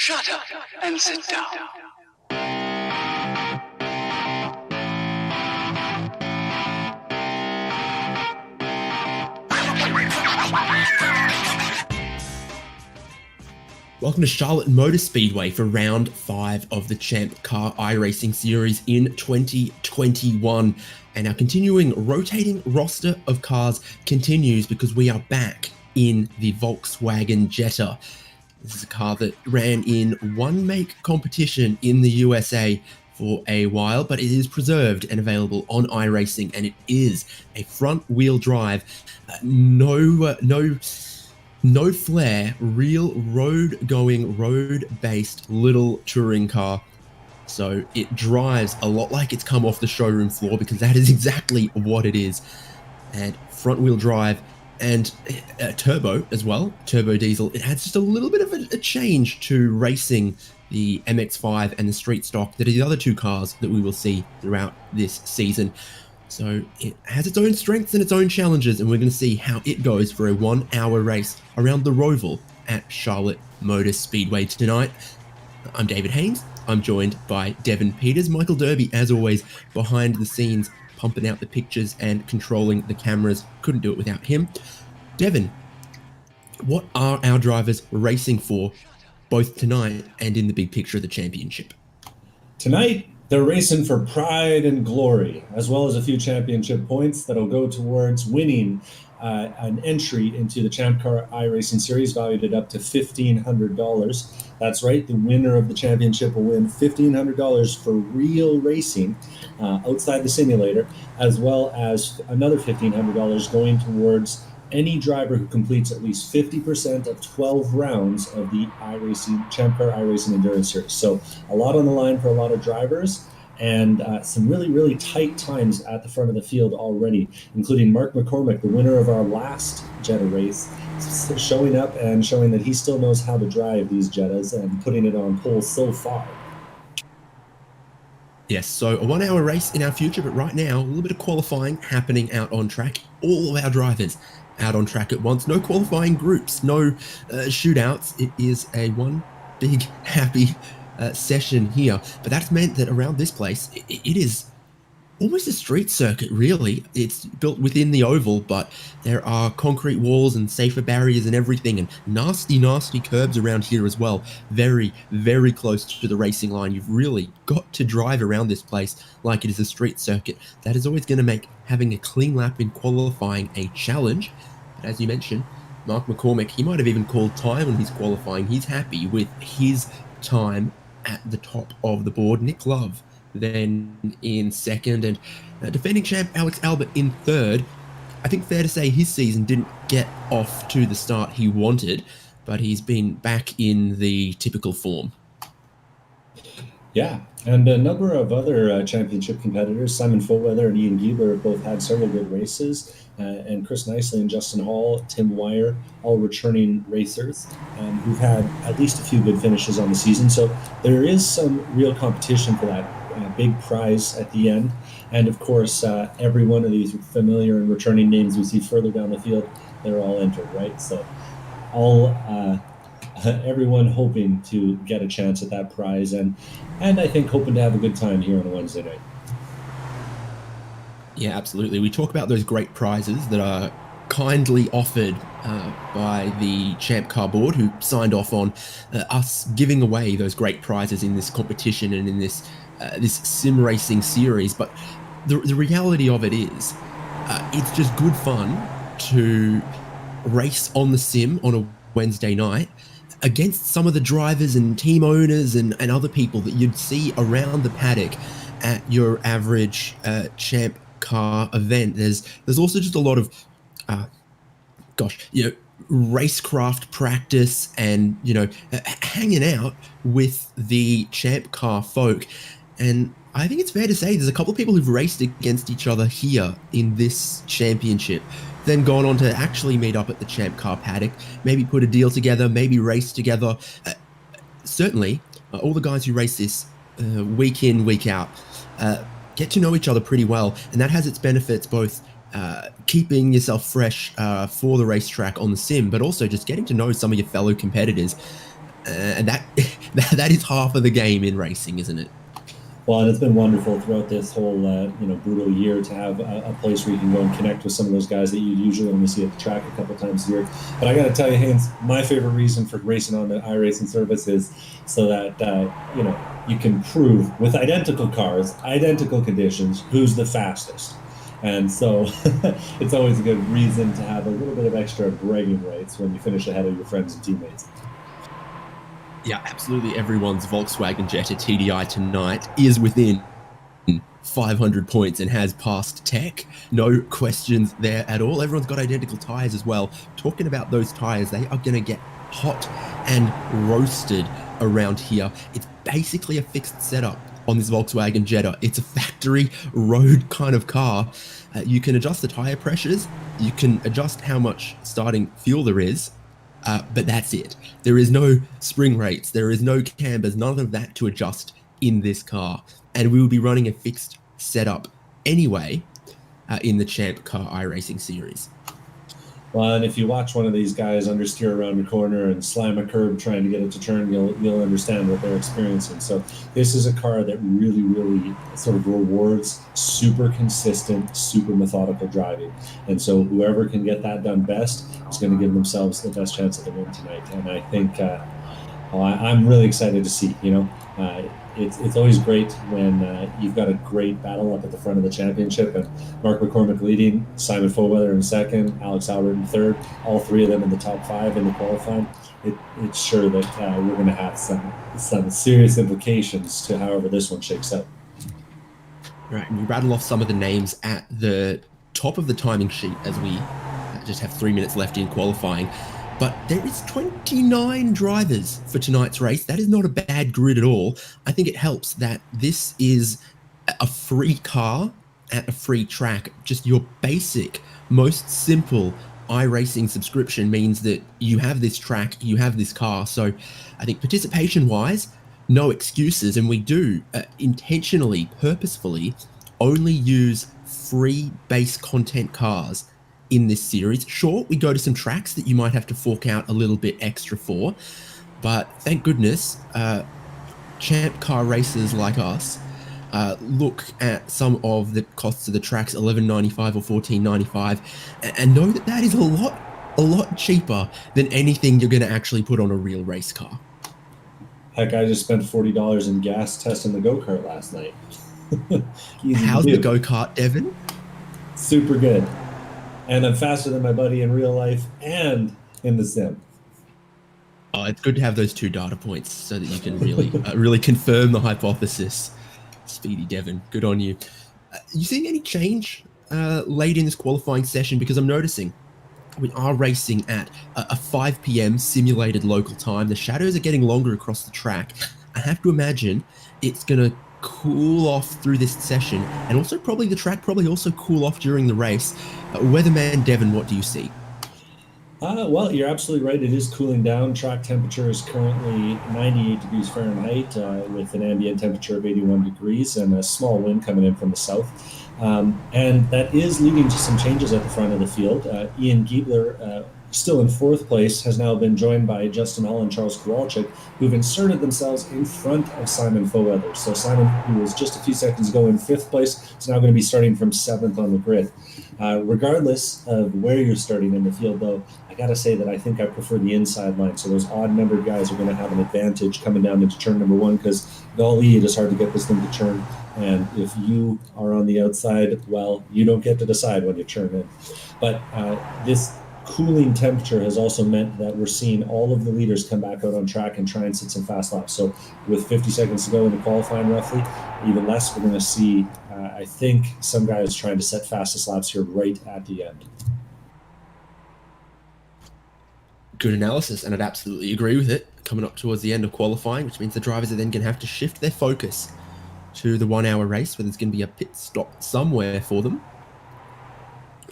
Shut up and sit down. Welcome to Charlotte Motor Speedway for round 5 of the ChampCar iRacing series in 2021. And our continuing rotating roster of cars continues because we are back in the Volkswagen Jetta. This is a car that ran in one make competition in the USA for a while, but it is preserved and available on iRacing, and it is a front-wheel drive, no flare, real road-going, road-based little touring car. So it drives a lot like it's come off the showroom floor, because that is exactly what it is. And front-wheel drive and turbo as well, turbo diesel. It adds just a little bit of a change to racing the MX-5 and the street stock that are the other two cars that we will see throughout this season. So it has its own strengths and its own challenges, and we're going to see how it goes for a 1-hour race around the Roval at Charlotte Motor Speedway tonight. I'm David Haynes. I'm joined by Devin Peters. Michael Derby, as always, behind the scenes, pumping out the pictures and controlling the cameras. Couldn't do it without him. Devin, what are our drivers racing for, both tonight and in the big picture of the championship? Tonight, they're racing for pride and glory, as well as a few championship points that'll go towards winning an entry into the ChampCar iRacing series, valued at up to $1,500. That's right, the winner of the championship will win $1,500 for real racing outside the simulator, as well as another $1,500 going towards any driver who completes at least 50% of 12 rounds of the ChampCar iRacing Endurance Series. So a lot on the line for a lot of drivers, and some really, really tight times at the front of the field already, including Mark McCormick, the winner of our last Jetta race, showing up and showing that he still knows how to drive these Jettas and putting it on pole so far. Yes, so a 1-hour race in our future, but right now, a little bit of qualifying happening out on track. All of our drivers out on track at once. No qualifying groups, no shootouts. It is a one big happy session here. But that's meant that around this place, it is almost a street circuit, really. It's built within the oval, but there are concrete walls and safer barriers and everything, and nasty, nasty curbs around here as well. Very, very close to the racing line. You've really got to drive around this place like it is a street circuit. That is always going to make having a clean lap in qualifying a challenge. But as you mentioned, Mark McCormick, he might have even called time on his qualifying. He's happy with his time at the top of the board. Nick Love then in second, and defending champ Alex Albert in third. I think fair to say his season didn't get off to the start he wanted, but he's been back in the typical form. Yeah, and a number of other championship competitors, Simon Fullweather and Ian Giebler, have both had several good races, and Chris Nicely and Justin Hall, Tim Wire, all returning racers who've had at least a few good finishes on the season. So there is some real competition for that big prize at the end. And of course, every one of these familiar and returning names we see further down the field, they're all entered, right? So everyone hoping to get a chance at that prize, and I think hoping to have a good time here on a Wednesday night. Yeah, absolutely. We talk about those great prizes that are kindly offered by the ChampCar board, who signed off on us giving away those great prizes in this competition and in this sim racing series. But the reality of it is, it's just good fun to race on the sim on a Wednesday night against some of the drivers and team owners and other people that you'd see around the paddock at your average ChampCar event. There's also just a lot of racecraft practice and hanging out with the ChampCar folk. And I think it's fair to say there's a couple of people who've raced against each other here in this championship, then gone on to actually meet up at the ChampCar paddock, maybe put a deal together, maybe race together. Certainly, all the guys who race this week in, week out, get to know each other pretty well, and that has its benefits, both keeping yourself fresh for the racetrack on the sim, but also just getting to know some of your fellow competitors. And that is half of the game in racing, isn't it? Well, and it's been wonderful throughout this whole brutal year to have a place where you can go and connect with some of those guys that you usually only see at the track a couple times a year. But I got to tell you, Haynes, my favorite reason for racing on the iRacing service is so that you can prove with identical cars, identical conditions, who's the fastest. And so it's always a good reason to have a little bit of extra bragging rights when you finish ahead of your friends and teammates. Yeah, absolutely. Everyone's Volkswagen Jetta TDI tonight is within 500 points and has passed tech. No questions there at all. Everyone's got identical tires as well. Talking about those tires, they are going to get hot and roasted around here. It's basically a fixed setup on this Volkswagen Jetta. It's a factory road kind of car. You can adjust the tire pressures. You can adjust how much starting fuel there is. But that's it. There is no spring rates. There is no cambers, none of that to adjust in this car. And we will be running a fixed setup anyway in the ChampCar iRacing series. Well, and if you watch one of these guys understeer around the corner and slam a curb trying to get it to turn, you'll understand what they're experiencing. So this is a car that really, really sort of rewards super consistent, super methodical driving. And so whoever can get that done best is going to give themselves the best chance at the win tonight. And I think I'm really excited to see, it's always great when you've got a great battle up at the front of the championship, and Mark McCormick leading, Simon Foweather in second, Alex Albert in third, all three of them in the top five in the qualifying. It's sure that we're going to have some serious implications to however this one shakes out. Right, and we rattle off some of the names at the top of the timing sheet as we just have 3 minutes left in qualifying. But there is 29 drivers for tonight's race. That is not a bad grid at all. I think it helps that this is a free car at a free track. Just your basic, most simple iRacing subscription means that you have this track, you have this car. So I think participation-wise, no excuses. And we do intentionally, purposefully only use free base content cars in this series. Sure, we go to some tracks that you might have to fork out a little bit extra for, but thank goodness ChampCar racers like us look at some of the costs of the tracks, $11.95 or $14.95, and know that that is a lot cheaper than anything you're going to actually put on a real race car. Heck, I just spent $40 in gas testing the go-kart last night. How's the go-kart, Devin? Super good. And I'm faster than my buddy in real life and in the sim. Oh, it's good to have those two data points so that you can really really confirm the hypothesis. Speedy Devin, good on you. You seeing any change late in this qualifying session? Because I'm noticing we are racing at a 5 p.m. simulated local time. The shadows are getting longer across the track. I have to imagine it's going to cool off through this session, and also probably the track also cool off during the race. Weatherman Devin, what do you see? Well, you're absolutely right. It is cooling down. Track temperature is currently 98 degrees Fahrenheit with an ambient temperature of 81 degrees and a small wind coming in from the south. And that is leading to some changes at the front of the field. Ian Giebler, still in fourth place, has now been joined by Justin Hall and Charles Kowalczyk, who've inserted themselves in front of Simon Foweather. So Simon, who was just a few seconds ago in fifth place, is now going to be starting from seventh on the grid. Regardless of where you're starting in the field, though, I got to say that I think I prefer the inside line. So those odd-numbered guys are going to have an advantage coming down into turn number one, because golly, it is hard to get this thing to turn. And if you are on the outside, well, you don't get to decide when you turn in. But this cooling temperature has also meant that we're seeing all of the leaders come back out on track and try and sit some fast laps. So with 50 seconds to go in the qualifying, roughly, even less, we're going to see, I think, some guys trying to set fastest laps here right at the end. Good analysis, and I'd absolutely agree with it. Coming up towards the end of qualifying, which means the drivers are then going to have to shift their focus to the 1 hour race, where there's going to be a pit stop somewhere for them.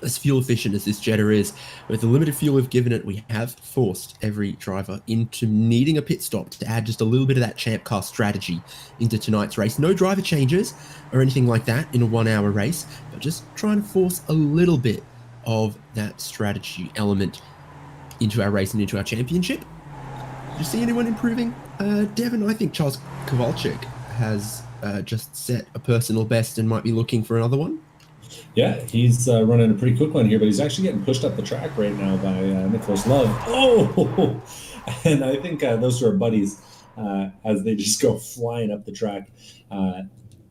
As fuel efficient as this Jetta is, with the limited fuel we've given it, we have forced every driver into needing a pit stop to add just a little bit of that ChampCar strategy into tonight's race. No driver changes or anything like that in a 1 hour race, but just trying to force a little bit of that strategy element into our race and into our championship. you see anyone improving? Devin, I think Charles Kowalczyk has just set a personal best and might be looking for another one. Yeah, he's running a pretty quick one here, but he's actually getting pushed up the track right now by Nicholas Love. Oh, and I think those two are buddies as they just go flying up the track.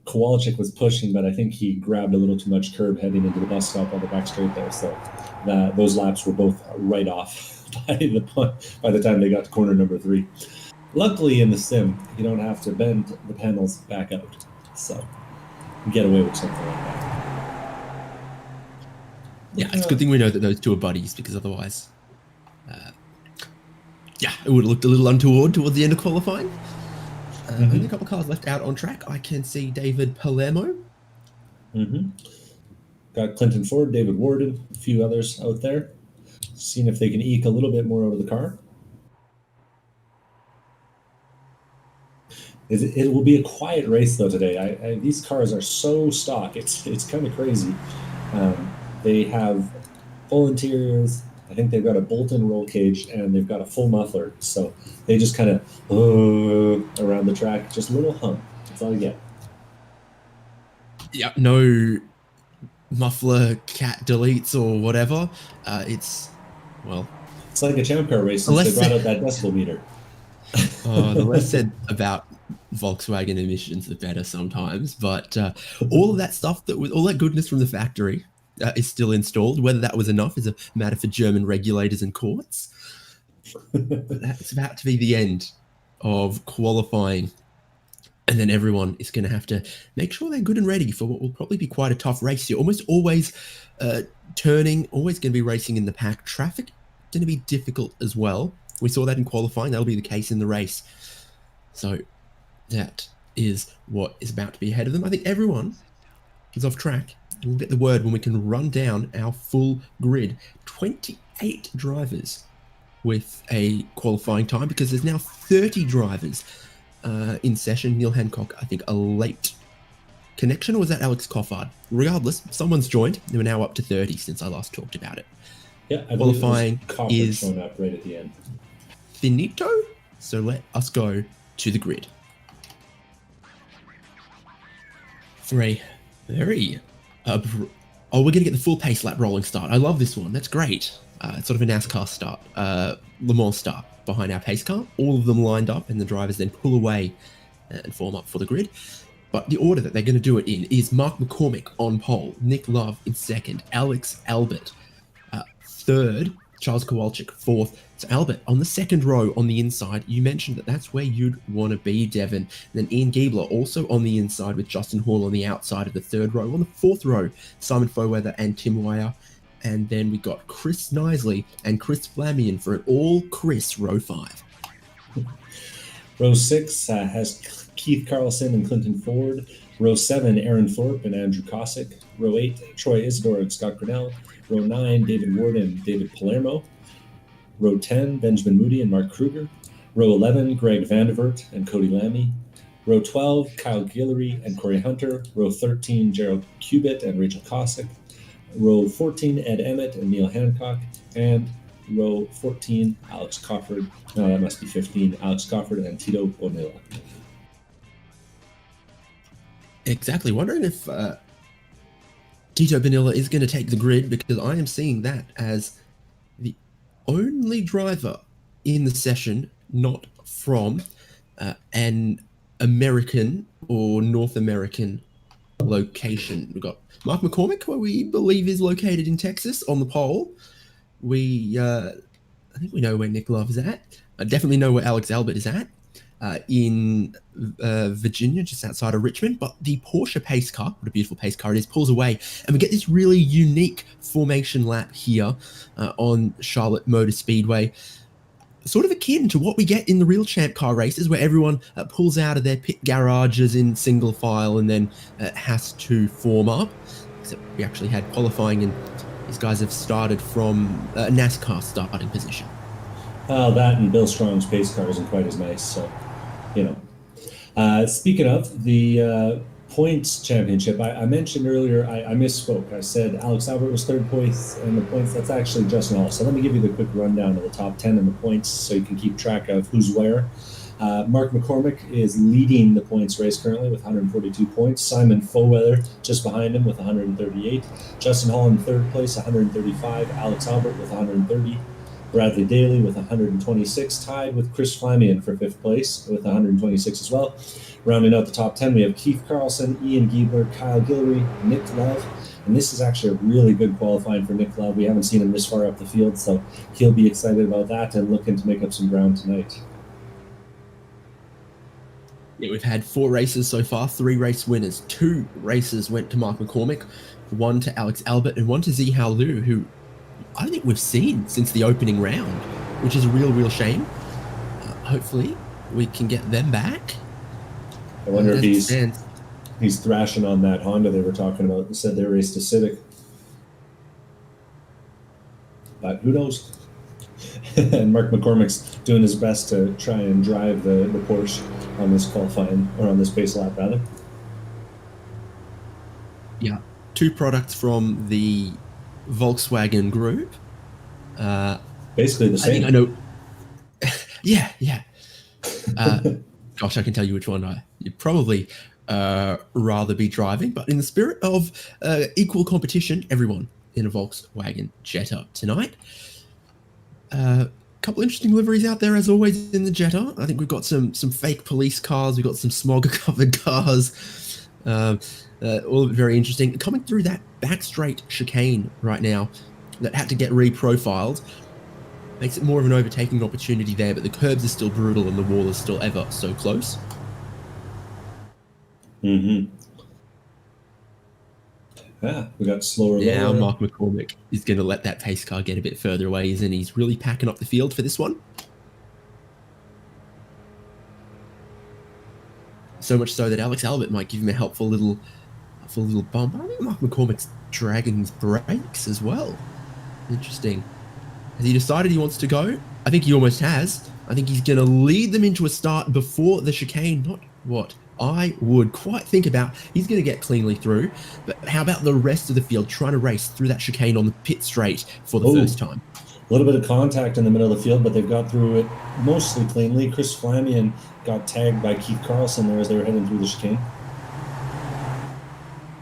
Kowalczyk was pushing, but I think he grabbed a little too much curb heading into the bus stop on the back straight there. So those laps were both right off by the time they got to corner number 3. Luckily, in the sim, you don't have to bend the panels back out, so you get away with something like that. Yeah, it's a good thing we know that those two are buddies, because otherwise, it would have looked a little untoward towards the end of qualifying. Only a couple of cars left out on track. I can see David Palermo. Got Clinton Ford, David Warden, a few others out there. Seeing if they can eke a little bit more out of the car. It will be a quiet race though today. These cars are so stock. It's kind of crazy. They have full interiors. I think they've got a bolt-in roll cage and they've got a full muffler. So they just kind of around the track, just a little hump. That's all you get. Yeah, no muffler cat deletes or whatever. It's like a ChampCar race since they brought out that decibel meter. The less said about Volkswagen emissions, the better sometimes. But all of that stuff, all that goodness from the factory is still installed. Whether that was enough is a matter for German regulators and courts. But that's about to be the end of qualifying. And then everyone is going to have to make sure they're good and ready for what will probably be quite a tough race. You're almost always turning, always going to be racing in the pack. Traffic going to be difficult as well. We saw that in qualifying. That'll be the case in the race. So that is what is about to be ahead of them. I think everyone is off track. We'll get the word when we can run down our full grid. 28 drivers with a qualifying time, because there's now 30 drivers in session. Neil Hancock, I think, a late connection, or was that Alex Coffard? Regardless, someone's joined. We're now up to 30 since I last talked about it. Yeah, qualifying is showing up right at the end. Finito. So let us go to the grid. For a very we're going to get the full pace lap rolling start. I love this one. That's great. It's sort of a NASCAR start, Le Mans start behind our pace car. All of them lined up, and the drivers then pull away and form up for the grid. But the order that they're going to do it in is Mark McCormick on pole, Nick Love in second, Alex Albert third, Charles Kowalczyk fourth. So Albert on the second row on the inside. You mentioned that that's where you'd want to be, Devin. And then Ian Giebler also on the inside with Justin Hall on the outside of the third row. On the fourth row, Simon Foweather and Tim Weyer. And then we got Chris Knisley and Chris Flamian for an all Chris row 5. Row 6 has Keith Carlson and Clinton Ford. Row 7, Aaron Thorpe and Andrew Cosick. Row 8, Troy Isidore and Scott Grinnell. Row 9, David Ward and David Palermo. Row 10, Benjamin Moody and Mark Kruger. Row 11, Greg Vandevert and Cody Lammy. Row 12, Kyle Guillory and Corey Hunter. Row 13, Gerald Cubitt and Rachel Cosick. Row 14, Ed Emmett and Neil Hancock. And row 14, Alex Cofford. No, that must be 15, Alex Cofford and Tito Bonilla. Exactly. Wondering if Tito Bonilla is going to take the grid, because I am seeing that as the only driver in the session not from an American or North American location. We've got Mark McCormick, where we believe is located in Texas, on the pole. I think we know where Nick Love is at. I definitely know where Alex Albert is at. In Virginia, just outside of Richmond. But the Porsche pace car, what a beautiful pace car it is, pulls away, and we get this really unique formation lap here on Charlotte Motor Speedway, sort of akin to what we get in the real ChampCar races, where everyone pulls out of their pit garages in single file and then has to form up. Except we actually had qualifying, and these guys have started from a NASCAR starting position. Well, that and Bill Strong's pace car isn't quite as nice, so, you know. Speaking of, the points championship, I mentioned earlier, I misspoke. I said Alex Albert was third place in the points. That's actually Justin Hall. So let me give you the quick rundown of the top 10 in the points so you can keep track of who's where. Mark McCormick is leading the points race currently with 142 points. Simon Foweather just behind him with 138. Justin Hall in third place, 135. Alex Albert with 130. Bradley Daly with 126, tied with Chris Flamian for fifth place with 126 as well. Rounding out the top 10, we have Keith Carlson, Ian Giebler, Kyle Guillory, Nick Love. And this is actually a really good qualifying for Nick Love. We haven't seen him this far up the field, so he'll be excited about that and looking to make up some ground tonight. Yeah, we've had 4 races so far, 3 race winners. 2 races went to Mark McCormick, 1 to Alex Albert, and 1 to Zihao Liu, who I don't think we've seen since the opening round, which is a real shame. Hopefully, we can get them back. I wonder if he's thrashing on that Honda they were talking about. They said they raced a Civic. But who knows? And Mark McCormick's doing his best to try and drive the Porsche on this qualifying, or on this base lap, rather. Yeah, 2 products from the Volkswagen group. Basically the same. I think I know. Yeah. Gosh, I can tell you which one you'd probably rather be driving, but in the spirit of equal competition, everyone in a Volkswagen Jetta tonight. Couple interesting liveries out there as always in the Jetta. I think we've got some fake police cars, we've got some smog-covered cars. All of it very interesting. Coming through that back straight chicane right now that had to get reprofiled makes it more of an overtaking opportunity there, but the curbs are still brutal and the wall is still ever so close. Mm-hmm. Yeah, we got slower. Now Mark McCormick is going to let that pace car get a bit further away, isn't he? He's really packing up the field for this one. So much so that Alex Albert might give him a helpful little bump. I think Mark McCormick's dragging his brakes as well. Interesting. Has he decided he wants to go? I think he almost has. I think he's going to lead them into a start before the chicane. Not what I would quite think about. He's going to get cleanly through. But how about the rest of the field trying to race through that chicane on the pit straight for the first time? A little bit of contact in the middle of the field, but they've got through it mostly cleanly. Chris Flamian got tagged by Keith Carlson there as they were heading through the chicane.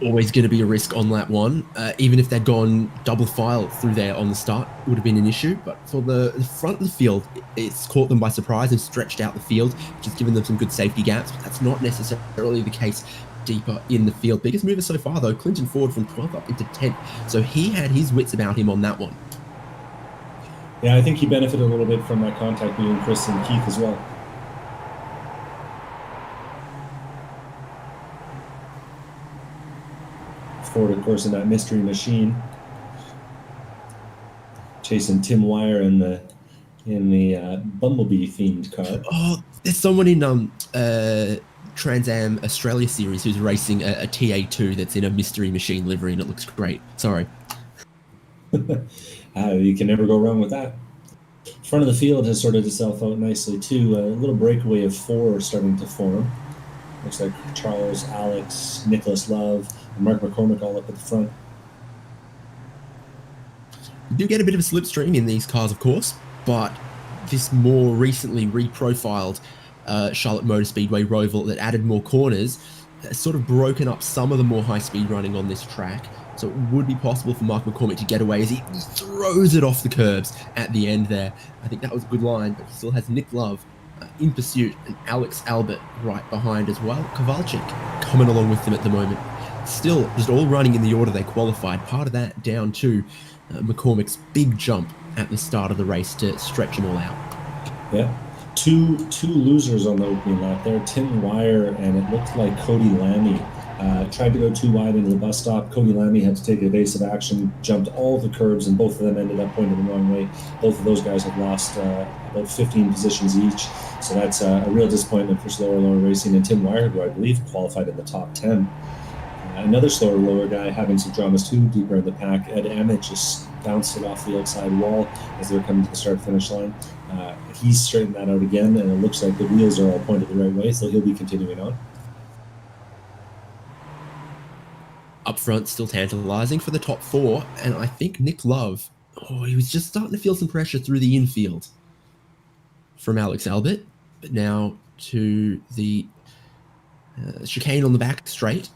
Always going to be a risk on lap 1. Even if they'd gone double file through there on the start, it would have been an issue. But for the front of the field, it's caught them by surprise and stretched out the field, which has given them some good safety gaps. But that's not necessarily the case deeper in the field. Biggest mover so far, though, Clinton Ford from 12th up into 10th. So he had his wits about him on that one. Yeah, I think he benefited a little bit from that contact between Chris and Keith as well. Ford, of course, in that mystery machine, chasing Tim Wire in the Bumblebee themed car. Oh, there's someone in Trans Am Australia series who's racing a TA2 that's in a mystery machine livery, and it looks great. Sorry. You can never go wrong with that. Front of the field has sorted itself out nicely too. A little breakaway of 4 starting to form. Looks like Charles, Alex, Nicholas Love, and Mark McCormick all up at the front. You do get a bit of a slipstream in these cars, of course, but this more recently reprofiled Charlotte Motor Speedway Roval that added more corners has sort of broken up some of the more high-speed running on this track. So it would be possible for Mark McCormick to get away as he throws it off the curbs at the end there. I think that was a good line, but he still has Nick Love in pursuit and Alex Albert right behind as well. Kowalczyk coming along with them at the moment. Still, just all running in the order they qualified. Part of that down to McCormick's big jump at the start of the race to stretch them all out. Yeah. Two losers on the opening lap there. Tim Wire and it looked like Cody Lammy. Tried to go too wide into the bus stop. Cody Lammy had to take evasive action, jumped all the curbs, and both of them ended up pointing the wrong way. Both of those guys have lost about 15 positions each. So that's a real disappointment for slower lower racing. And Tim Wire, who I believe qualified in the top 10. Another slower lower guy having some dramas too, deeper in the pack. Ed Emmett just bounced it off the outside wall as they were coming to the start-finish line. He's straightened that out again, and it looks like the wheels are all pointed the right way, so he'll be continuing on. up front, still tantalizing for the top 4. And I think Nick Love, he was just starting to feel some pressure through the infield from Alex Albert. But now to the chicane on the back straight.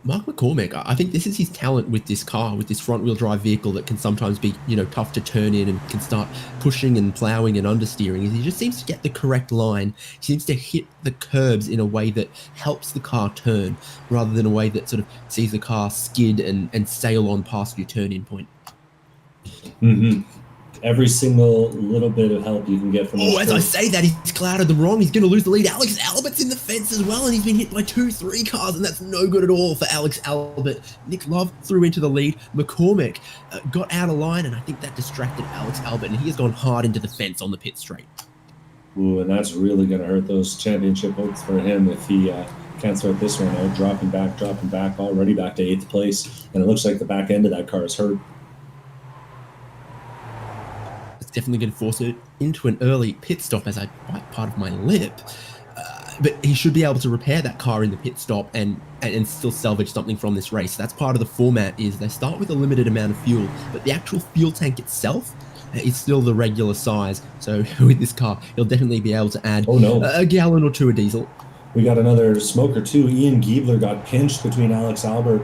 Mark McCormick, I think this is his talent with this car, with this front-wheel drive vehicle that can sometimes be, tough to turn in and can start pushing and plowing and understeering. He just seems to get the correct line. He seems to hit the curbs in a way that helps the car turn, rather than a way that sort of sees the car skid and sail on past your turn-in point. Mm-hmm. Every single little bit of help you can get from as I say that, he's clouded them wrong. He's going to lose the lead. Alex Albert's in the fence as well, and he's been hit by 2-3 cars, and that's no good at all for Alex Albert. Nick Love threw into the lead. McCormick got out of line, and I think that distracted Alex Albert, and he has gone hard into the fence on the pit straight. Ooh, and that's really going to hurt those championship hopes for him if he can't start this one out. Dropping back, already back to 8th place, and it looks like the back end of that car is hurt. Definitely going to force it into an early pit stop as I bite part of my lip. But he should be able to repair that car in the pit stop and still salvage something from this race. That's part of the format, is they start with a limited amount of fuel, but the actual fuel tank itself is still the regular size. So with this car, he'll definitely be able to add a gallon or 2 of diesel. We got another smoker too. Ian Giebler got pinched between Alex Albert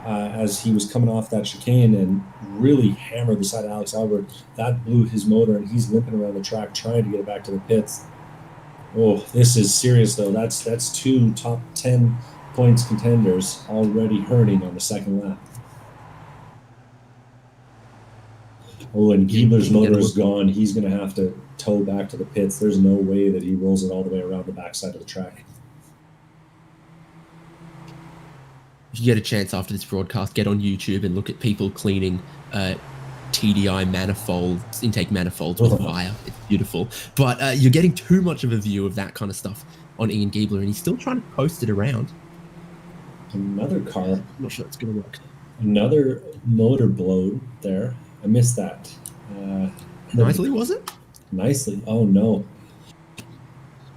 as he was coming off that chicane and really hammered the side of Alex Albert. That blew his motor, and he's limping around the track trying to get it back to the pits. Oh, this is serious though. That's 2 top 10 points contenders already hurting on the second lap. Oh, and Giebler's motor is gone. He's going to have to tow back to the pits. There's no way that he rolls it all the way around the backside of the track. If you get a chance after this broadcast, get on YouTube and look at people cleaning TDI manifolds, intake manifolds with wire. It's beautiful. But you're getting too much of a view of that kind of stuff on Ian Giebler, and he's still trying to post it around. Another car. I'm not sure it's going to work. Another motor blow there. I missed that. Nicely, was it? Nicely. Oh, no.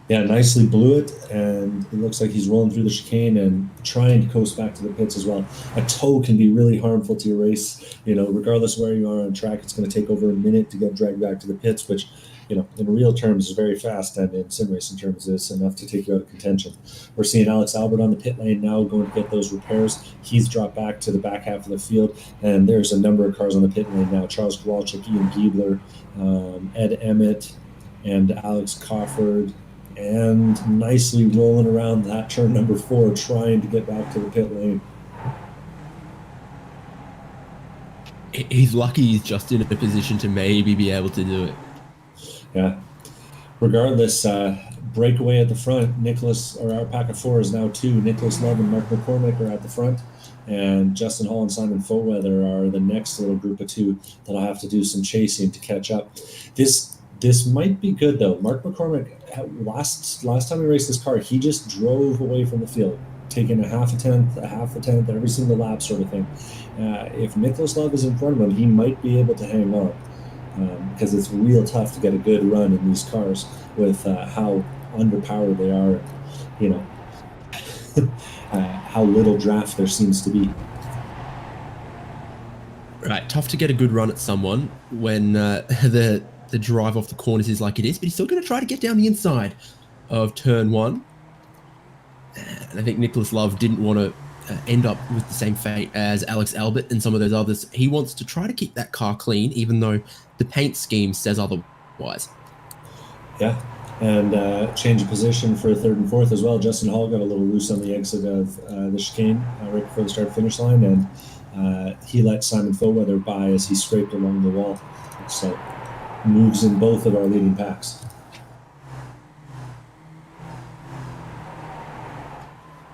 Yeah, nicely blew it, and it looks like he's rolling through the chicane and trying to coast back to the pits as well. A tow can be really harmful to your race. Regardless of where you are on track, it's going to take over a minute to get dragged back to the pits, which, in real terms is very fast, and in sim racing terms is enough to take you out of contention. We're seeing Alex Albert on the pit lane now going to get those repairs. He's dropped back to the back half of the field, and there's a number of cars on the pit lane now. Charles Kowalczyk, Ian Giebler, Ed Emmett, and Alex Crawford, and nicely rolling around that turn number 4, trying to get back to the pit lane. He's lucky he's just in a position to maybe be able to do it. Yeah. Regardless, breakaway at the front. Our pack of 4 is now 2. Nicholas Love and Mark McCormick are at the front, and Justin Hall and Simon Foweather are the next little group of 2 that'll have to do some chasing to catch up. This might be good though. Mark McCormick, last time we raced this car, he just drove away from the field, taking a half a tenth every single lap sort of thing. If Nicholas Love is in front of him, he might be able to hang on, because it's real tough to get a good run in these cars with how underpowered they are, how little draft there seems to be. Right, tough to get a good run at someone when the drive off the corners is like it is, but he's still going to try to get down the inside of turn 1. And I think Nicholas Love didn't want to end up with the same fate as Alex Albert and some of those others. He wants to try to keep that car clean, even though the paint scheme says otherwise. Yeah, and change of position for 3rd and 4th as well. Justin Hall got a little loose on the exit of the chicane right before the start-finish line, and he let Simon Foweather by as he scraped along the wall. So moves in both of our leading packs.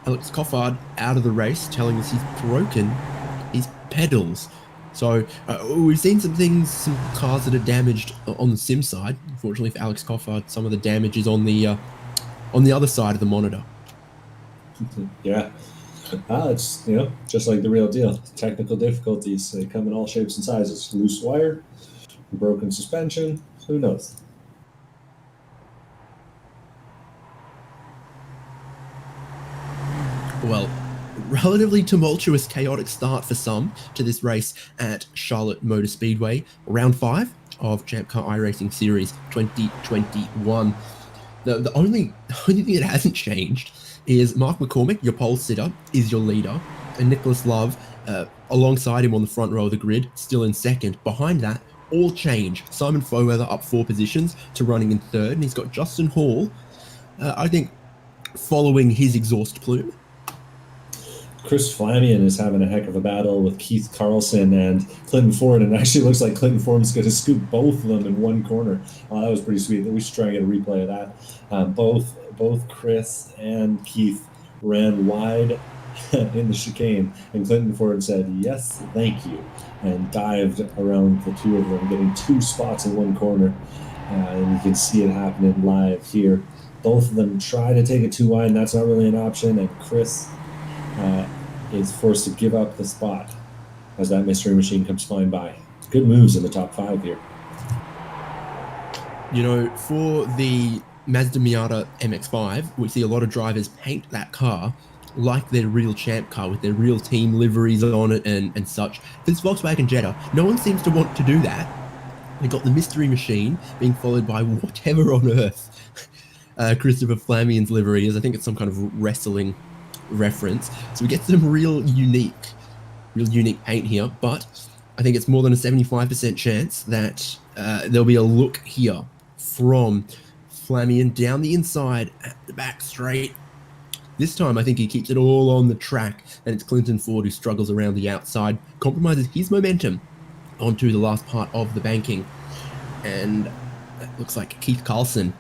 Alex Coffard out of the race, telling us he's broken his pedals. So we've seen some cars that are damaged on the sim side. Unfortunately for Alex Coffard, some of the damage is on the other side of the monitor. Yeah. It's just like the real deal. Technical difficulties, they come in all shapes and sizes. Loose wire, broken suspension, who knows? Well, relatively tumultuous, chaotic start for some to this race at Charlotte Motor Speedway, round 5 of ChampCar iRacing Series 2021. The only thing that hasn't changed is Mark McCormick, your pole sitter, is your leader, and Nicholas Love, alongside him on the front row of the grid, still in second. Behind that, all change. Simon Foweather up 4 positions to running in third, and he's got Justin Hall, I think, following his exhaust plume. Chris Flamion is having a heck of a battle with Keith Carlson and Clinton Ford, and it actually looks like Clinton Ford's going to scoop both of them in one corner. That was pretty sweet. We should try and get a replay of that. Both Chris and Keith ran wide in the chicane, and Clinton Ford said, "Yes, thank you," and dived around the two of them, getting 2 spots in one corner. And you can see it happening live here. Both of them try to take it too wide, and that's not really an option, and Chris is forced to give up the spot as that mystery machine comes flying by. Good moves in the top 5 here. You know, for the Mazda Miata MX-5, we see a lot of drivers paint that car like their real champ car with their real team liveries on it and such. For this Volkswagen Jetta, no one seems to want to do that. We got the mystery machine being followed by whatever on earth Christopher Flamion's livery is. I think it's some kind of wrestling reference. So we get some real unique paint here, but I think it's more than a 75% chance that there'll be a look here from Flamion down the inside at the back straight. This time I think he keeps it all on the track, and it's Clinton Ford who struggles around the outside, compromises his momentum onto the last part of the banking, and it looks like Keith Carlson,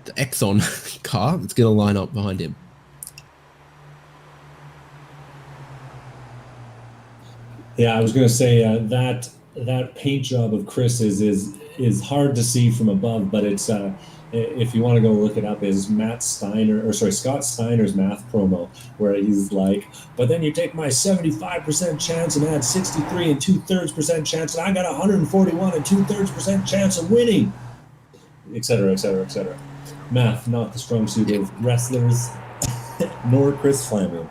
the Exxon car, that's going to line up behind him. Yeah, I was going to say that paint job of Chris's is hard to see from above, but it's if you want to go look it up, is Scott Steiner's math promo, where he's like, but then you take my 75% chance and add 63 and 2/3% chance, and I got 141 and 2/3% chance of winning, etc., etc., etc. Math, not the strong suit of wrestlers, nor Chris Flamion.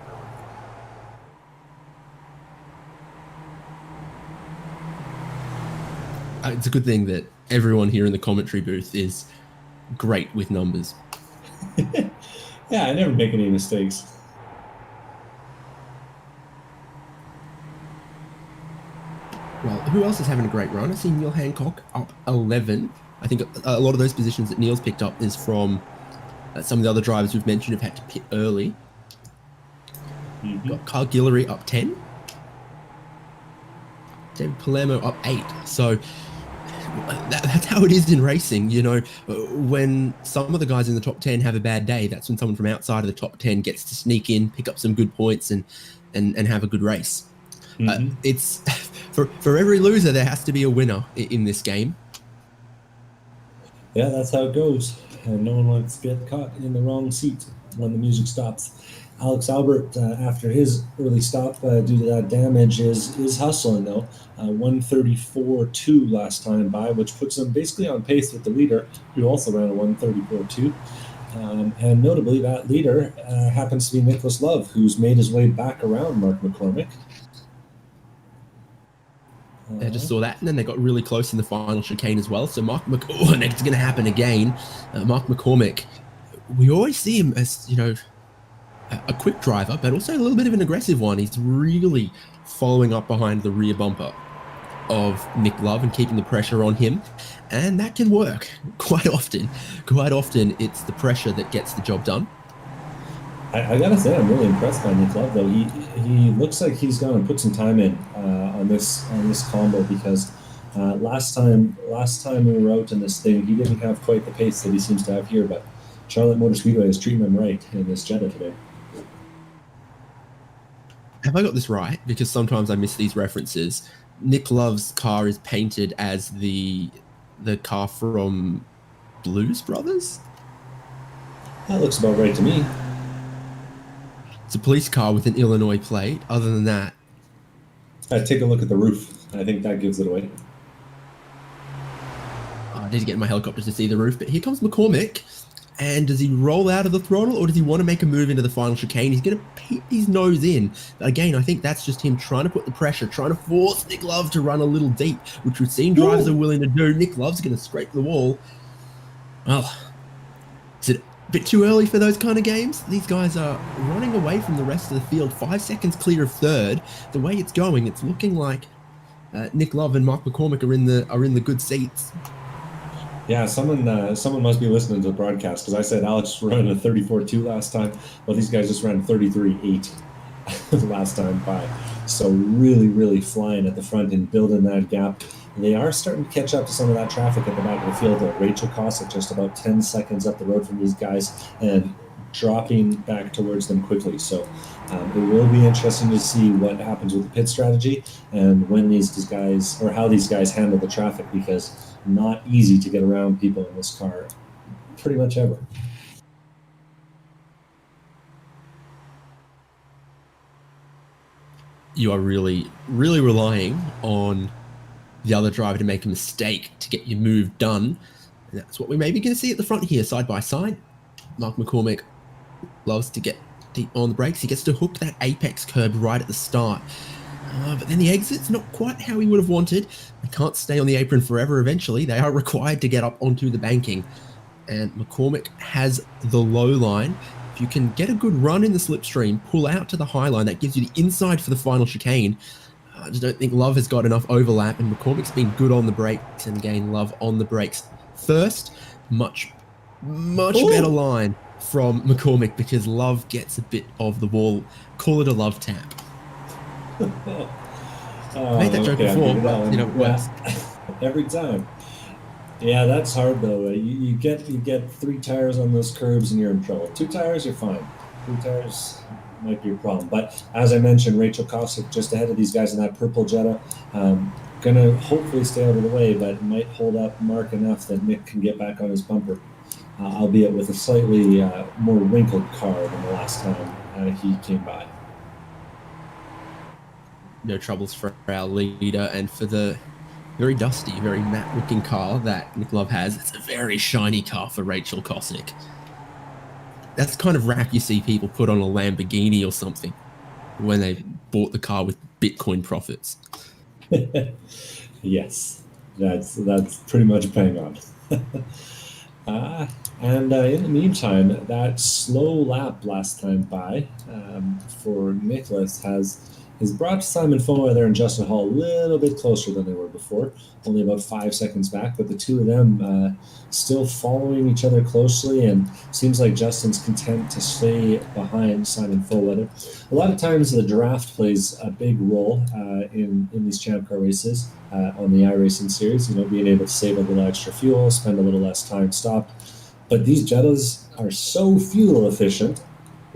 It's a good thing that everyone here in the commentary booth is great with numbers. Yeah, I never make any mistakes. Well, who else is having a great run? I see Neil Hancock up 11. I think a lot of those positions that Neil's picked up is from some of the other drivers we've mentioned have had to pit early. Got Carl Guillory up 10. David Palermo up 8. So that's how it is in racing. You know, when some of the guys in the top 10 have a bad day, that's when someone from outside of the top 10 gets to sneak in, pick up some good points, and have a good race. It's for every loser, there has to be a winner in this game. Yeah, that's how it goes. And no one wants to get caught in the wrong seat when the music stops. Alex Albert, after his early stop due to that damage, is hustling, though. 134.2 last time by, which puts him basically on pace with the leader, who also ran a 134.2. And notably, that leader happens to be Nicholas Love, who's made his way back around Mark McCormick. I just saw that, and then they got really close in the final chicane as well. So and it's going to happen again. Mark McCormick, we always see him as, you know, a quick driver, but also a little bit of an aggressive one. He's really following up behind the rear bumper of Nick Love and keeping the pressure on him, and that can work quite often. Quite often, it's the pressure that gets the job done. I gotta say, I'm really impressed by Nick Love, though. He looks like he's going to put some time in on this combo, because last time we were out in this thing, he didn't have quite the pace that he seems to have here. But Charlotte Motor Speedway is treating him right in this Jetta today. Have I got this right? Because sometimes I miss these references. Nick Love's car is painted as the car from Blues Brothers? That looks about right to me. It's a police car with an Illinois plate. Other than that... Take a look at the roof. I think that gives it away. I need to get in my helicopter to see the roof, but here comes McCormick. And does he roll out of the throttle, or does he want to make a move into the final chicane? He's going to peep his nose in. Again, I think that's just him trying to put the pressure, trying to force Nick Love to run a little deep, which we've seen drivers are willing to do. Nick Love's going to scrape the wall. Well, is it a bit too early for those kind of games? These guys are running away from the rest of the field, 5 seconds clear of third. The way it's going, it's looking like Nick Love and Mark McCormick are in the good seats. Yeah, someone must be listening to the broadcast, because I said Alex ran a 34.2 last time. Well, these guys just ran 33.8 last time by. So really, really flying at the front and building that gap. And they are starting to catch up to some of that traffic at the back of the field. Rachel Cossack just about 10 seconds up the road from these guys and dropping back towards them quickly. So it will be interesting to see what happens with the pit strategy and when these guys, or how these guys handle the traffic, because not easy to get around people in this car pretty much ever. You are really, really relying on the other driver to make a mistake to get your move done. And that's what we may be going to see at the front here, side by side. Mark McCormick loves to get deep on the brakes. He gets to hook that apex curb right at the start. But then the exit's not quite how he would have wanted. They can't stay on the apron forever eventually. They are required to get up onto the banking. And McCormick has the low line. If you can get a good run in the slipstream, pull out to the high line, that gives you the inside for the final chicane. I just don't think Love has got enough overlap, and McCormick's been good on the brakes, and again, Love on the brakes first. Much better line from McCormick, because Love gets a bit of the wall. Call it a Love tap. Made that joke before, but it works. Every time. Yeah, that's hard though. You get 3 tires on those curbs and you're in trouble. 2 tires, you're fine. 3 tires might be a problem. But as I mentioned, Rachel Cossack just ahead of these guys in that purple Jetta. Gonna hopefully stay out of the way, but might hold up Mark enough that Nick can get back on his bumper, albeit with a slightly more wrinkled car than the last time he came by. No troubles for our leader, and for the very dusty, very matte-looking car that Nick Love has, it's a very shiny car for Rachel Cossack. That's the kind of rack you see people put on a Lamborghini or something when they bought the car with Bitcoin profits. Yes, that's pretty much bang on. And in the meantime, that slow lap last time by for Nicholas has brought Simon Foa there and Justin Hall a little bit closer than they were before, only about 5 seconds back, but the two of them still following each other closely, and seems like Justin's content to stay behind Simon Foa. A lot of times the draft plays a big role in these ChampCar races on the iRacing series, being able to save a little extra fuel, spend a little less time stopped. But these Jettas are so fuel efficient,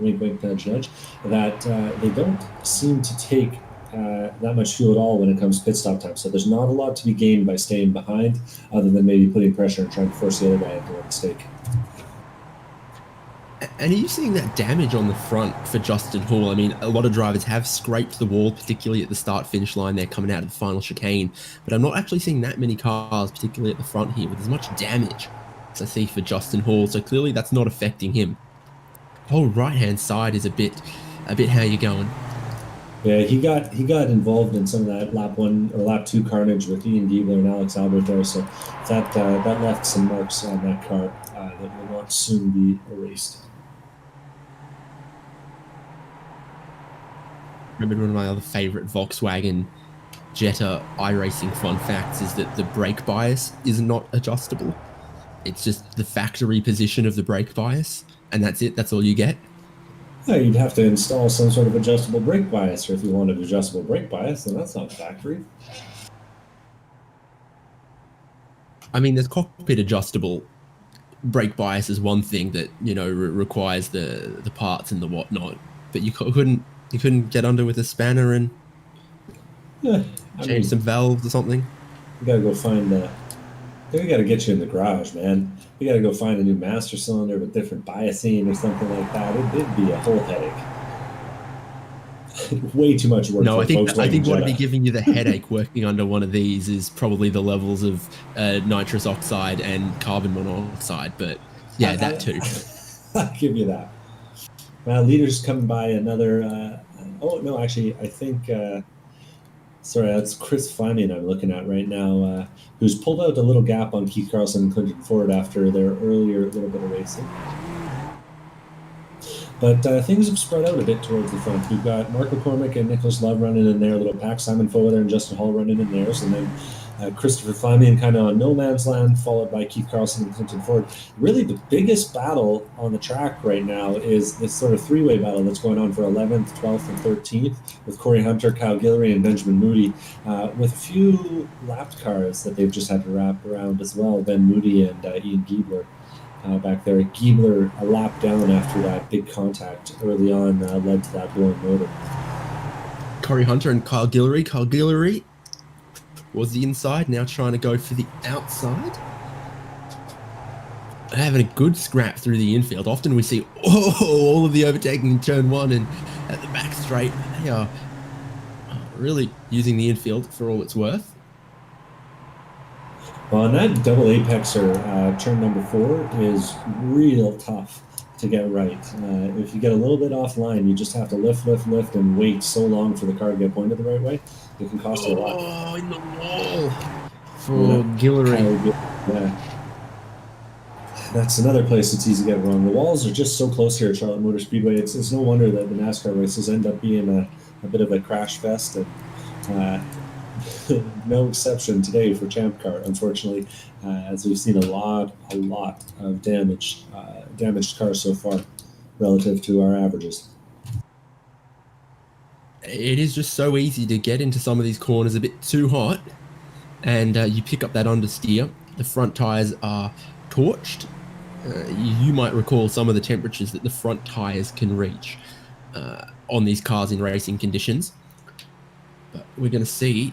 wink, wink, nudge, nudge, that they don't seem to take that much fuel at all when it comes to pit stop time. So there's not a lot to be gained by staying behind, other than maybe putting pressure and trying to force the other guy into a mistake. And are you seeing that damage on the front for Justin Hall? I mean, a lot of drivers have scraped the wall, particularly at the start-finish line. They're coming out of the final chicane. But I'm not actually seeing that many cars, particularly at the front here, with as much damage as I see for Justin Hall. So clearly that's not affecting him. Whole right-hand side is a bit how you going. Yeah, he got involved in some of that lap 1 or lap 2 carnage with Ian Giebler and Alex Albert there, so that left some marks on that car that will not soon be erased. Remember, one of my other favorite Volkswagen Jetta iRacing fun facts is that the brake bias is not adjustable. It's just the factory position of the brake bias, and that's it. That's all you get. Yeah, you'd have to install some sort of adjustable brake bias, or if you wanted adjustable brake bias, then that's not factory. I mean, there's cockpit adjustable brake bias is one thing that requires the parts and the whatnot, but you couldn't get under with a spanner and change some valves or something. You gotta go find we gotta get you in the garage, man. We gotta go find a new master cylinder with different biasing or something like that. It'd be a whole headache. Way too much work. No, I think what Jetta. would be giving you the headache working under one of these is probably the levels of nitrous oxide and carbon monoxide. But Yeah, that too. I'll give you that. Leaders coming by another. Oh no, actually, I think. Sorry, that's Chris Fleming I'm looking at right now, who's pulled out a little gap on Keith Carlson and Clinton Ford after their earlier little bit of racing. But things have spread out a bit towards the front. We've got Mark McCormick and Nicholas Love running in their little pack, Simon Fower and Justin Hall running in theirs, and then Christopher Fleming kind of on no man's land, followed by Keith Carlson and Clinton Ford. Really, the biggest battle on the track right now is this sort of three-way battle that's going on for 11th, 12th, and 13th with Corey Hunter, Kyle Guillory, and Benjamin Moody, with a few lapped cars that they've just had to wrap around as well, Ben Moody and Ian Giebler. Back there, Giebler a lap down after that big contact early on led to that blowing motor. Corey Hunter and Kyle Guillory. Kyle Guillory was the inside, now trying to go for the outside. Having a good scrap through the infield. Often we see all of the overtaking in turn one and at the back straight. They are really using the infield for all it's worth. Well, on that double apexer, turn number 4 is real tough to get right. If you get a little bit offline, you just have to lift, and wait so long for the car to get pointed the right way. It can cost you a lot. Oh, in the wall for Guillory. Yeah. That's another place it's easy to get wrong. The walls are just so close here at Charlotte Motor Speedway. It's no wonder that the NASCAR races end up being a bit of a crash fest. And, no exception today for ChampCar, unfortunately, as we've seen a lot of damaged cars so far relative to our averages. It is just so easy to get into some of these corners a bit too hot, and you pick up that understeer. The front tires are torched. You might recall some of the temperatures that the front tires can reach on these cars in racing conditions. But we're going to see.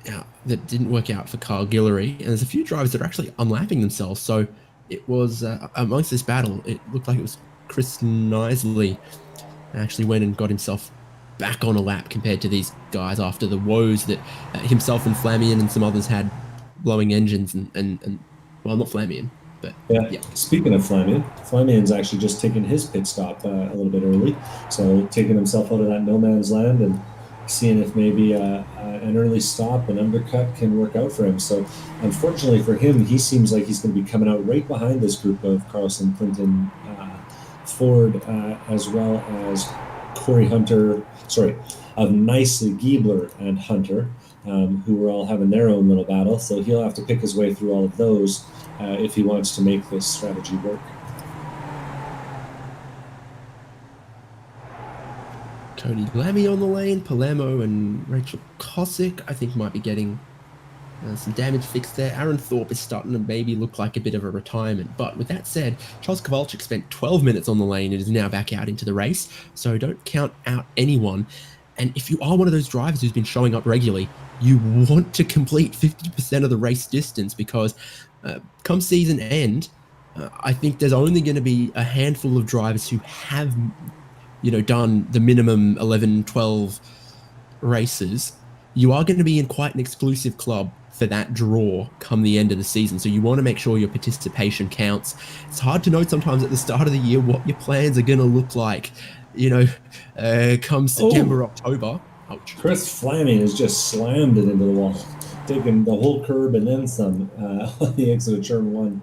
Yeah, that didn't work out for Kyle Guillory, and there's a few drivers that are actually unlapping themselves. So it was amongst this battle, it looked like it was Chris Nisley actually went and got himself back on a lap compared to these guys after the woes that himself and Flamian and some others had blowing engines and well, not Flamian, but yeah. Speaking of Flamian's actually just taken his pit stop a little bit early, so taking himself out of that no man's land and seeing if maybe an early stop, an undercut can work out for him. So unfortunately for him, he seems like he's going to be coming out right behind this group of Carlson, Clinton, Ford, as well as Corey Hunter, of Nicely, Giebler, and Hunter, who were all having their own little battle. So he'll have to pick his way through all of those if he wants to make this strategy work. Cody Lammy on the lane, Palermo and Rachel Kosick, I think, might be getting some damage fixed there. Aaron Thorpe is starting to maybe look like a bit of a retirement. But with that said, Charles Kowalczyk spent 12 minutes on the lane and is now back out into the race. So don't count out anyone. And if you are one of those drivers who's been showing up regularly, you want to complete 50% of the race distance because come season end, I think there's only going to be a handful of drivers who have done the minimum 11, 12 races. You are going to be in quite an exclusive club for that draw come the end of the season. So you want to make sure your participation counts. It's hard to know sometimes at the start of the year what your plans are going to look like, come September, October. Ouch. Chris Fleming has just slammed it into the wall, taking the whole curb and then some on the exit of turn 1.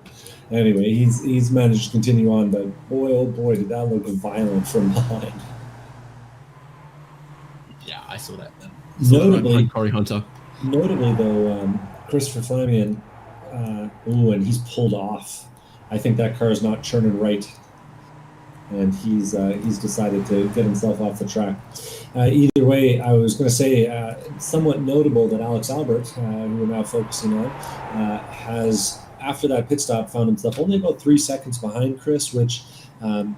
Anyway, he's managed to continue on, but boy, oh boy, did that look violent from behind. Yeah, I saw that. Notably, Corey Hunter. Notably, though, Christopher Flamian, and he's pulled off. I think that car is not churning right, and he's decided to get himself off the track. Either way, I was going to say somewhat notable that Alex Albert, who we're now focusing on, has, after that pit stop, found himself only about 3 seconds behind Chris, which,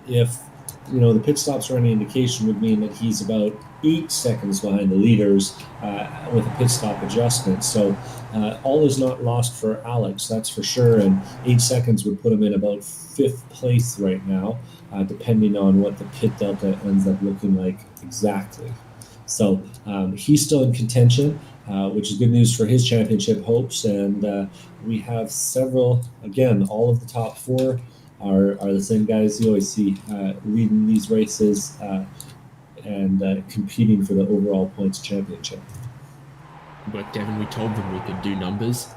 if the pit stops are any indication, would mean that he's about 8 seconds behind the leaders with a pit stop adjustment. So all is not lost for Alex, that's for sure. And 8 seconds would put him in about 5th place right now, depending on what the pit delta ends up looking like exactly. So he's still in contention. which is good news for his championship hopes. And we have several, again, all of the top four are the same guys you always see leading these races and competing for the overall points championship. But Devin, we told them we could do numbers.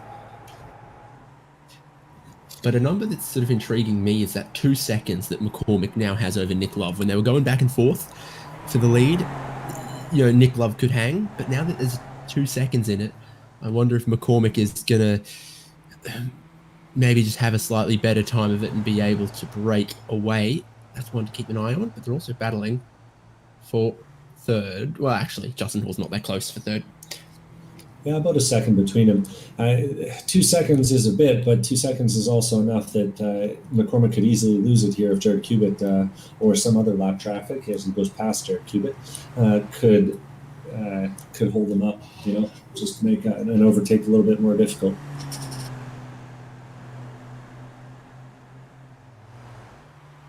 But a number that's sort of intriguing me is that 2 seconds that McCormick now has over Nick Love. When they were going back and forth for the lead, Nick Love could hang, but now that there's 2 seconds in it, I wonder if McCormick is going to maybe just have a slightly better time of it and be able to break away. That's one to keep an eye on, but they're also battling for third. Well, actually, Justin Hall's not that close for third. Yeah, about a second between them. 2 seconds is a bit, but 2 seconds is also enough that McCormick could easily lose it here if Jared Cubitt or some other lap traffic, as he goes past Jared Cubitt, could hold them up, just make an overtake a little bit more difficult.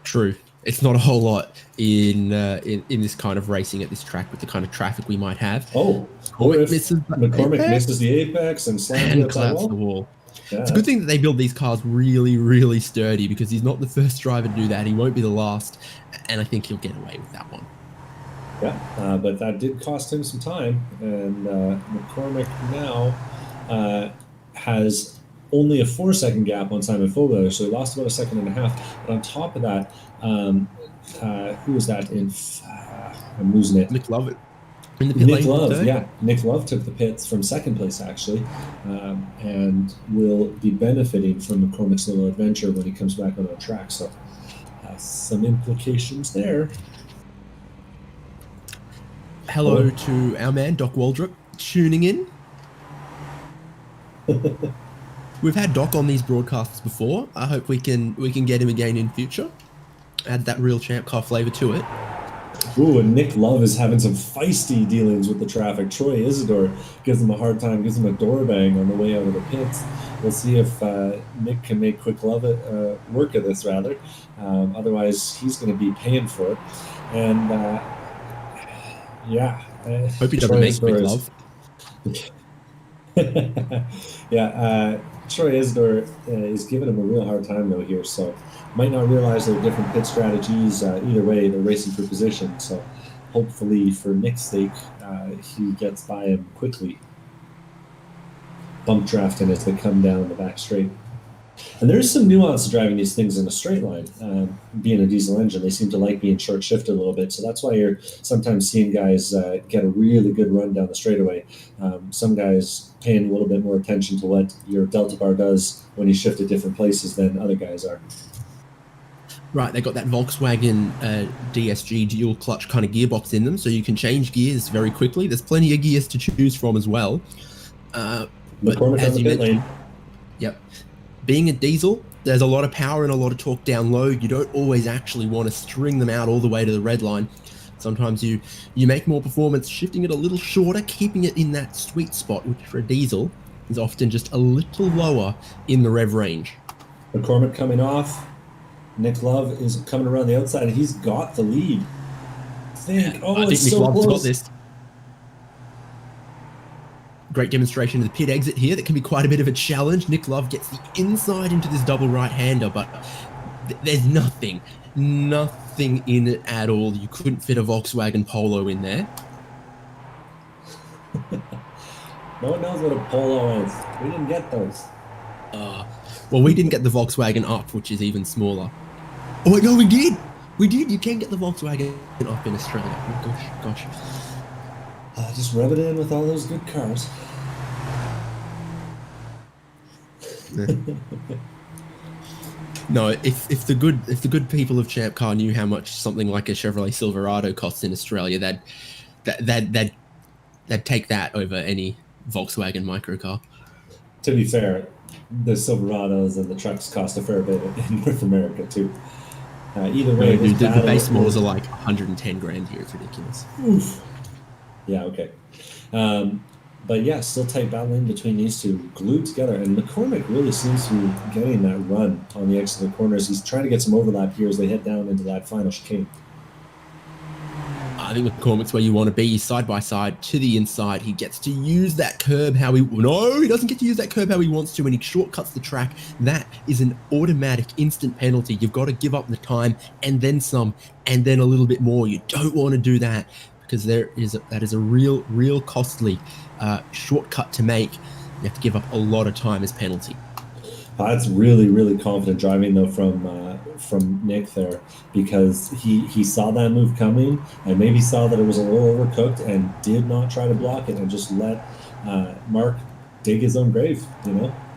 True. It's not a whole lot in this kind of racing at this track with the kind of traffic we might have. McCormick misses the apex and slams the wall. Yeah. It's a good thing that they build these cars really, really sturdy, because he's not the first driver to do that. He won't be the last, and I think he'll get away with that one. Yeah, but that did cost him some time, and McCormick now has only a 4-second gap on Simon Fogler, so he lost about a second and a half. But on top of that, who was that in? I'm losing it. Nick Love. Nick Love, yeah. Nick Love took the pits from second place, actually, and will be benefiting from McCormick's little adventure when he comes back on the track. So some implications there. Hello to our man, Doc Waldrop, tuning in. We've had Doc on these broadcasts before. I hope we can get him again in future. Add that real champ car flavor to it. Ooh, and Nick Love is having some feisty dealings with the traffic. Troy Isidore gives him a hard time, gives him a door bang on the way out of the pits. We'll see if Nick can make quick love work of this, rather. Otherwise, he's going to be paying for it. And hope he doesn't make quick love. Troy Isidore is giving him a real hard time though here, so might not realize there are different pit strategies. Either way, they're racing for position, so hopefully for Nick's sake, he gets by him quickly. Bump drafting as they come down the back straight. And there's some nuance to driving these things in a straight line. Being a diesel engine, they seem to like being short shifted a little bit. So that's why you're sometimes seeing guys get a really good run down the straightaway. Some guys paying a little bit more attention to what your delta bar does when you shift at different places than other guys are. Right, they got that Volkswagen DSG dual clutch kind of gearbox in them, so you can change gears very quickly. There's plenty of gears to choose from as well. McCormick on the pit lane. Yep. Being a diesel, there's a lot of power and a lot of torque down low. You don't always actually want to string them out all the way to the red line. Sometimes you make more performance shifting it a little shorter, keeping it in that sweet spot, which for a diesel is often just a little lower in the rev range. McCormick coming off. Nick Love is coming around the outside, and he's got the lead. I think Nick Love's got this. Great demonstration of the pit exit here. That can be quite a bit of a challenge. Nick Love gets the inside into this double right-hander, but there's nothing in it at all. You couldn't fit a Volkswagen Polo in there. No one knows what a Polo is. We didn't get those. Well, we didn't get the Volkswagen Up, which is even smaller. Oh, wait, no, we did. We did. You can get the Volkswagen Up in Australia. Oh, gosh. Just rub it in with all those good cars. No, if the good people of ChampCar knew how much something like a Chevrolet Silverado costs in Australia, they'd take that over any Volkswagen microcar. To be fair, the Silverados and the trucks cost a fair bit in North America too. Either way, the base models are like 110 grand here. It's ridiculous. Oof. Yeah, okay. But yeah, still tight battle in between these two, glued together. And McCormick really seems to be getting that run on the exit of the corners. He's trying to get some overlap here as they head down into that final chicane. I think McCormick's where you want to be, side by side to the inside. He gets to use that curb how he... No, he doesn't get to use that curb how he wants to, and he shortcuts the track. That is an automatic instant penalty. You've got to give up the time and then some, and then a little bit more. You don't want to do that because that is a real costly shortcut to make. You have to give up a lot of time as penalty. That's really confident driving though from Nick there, because he saw that move coming and maybe saw that it was a little overcooked and did not try to block it and just let Mark dig his own grave,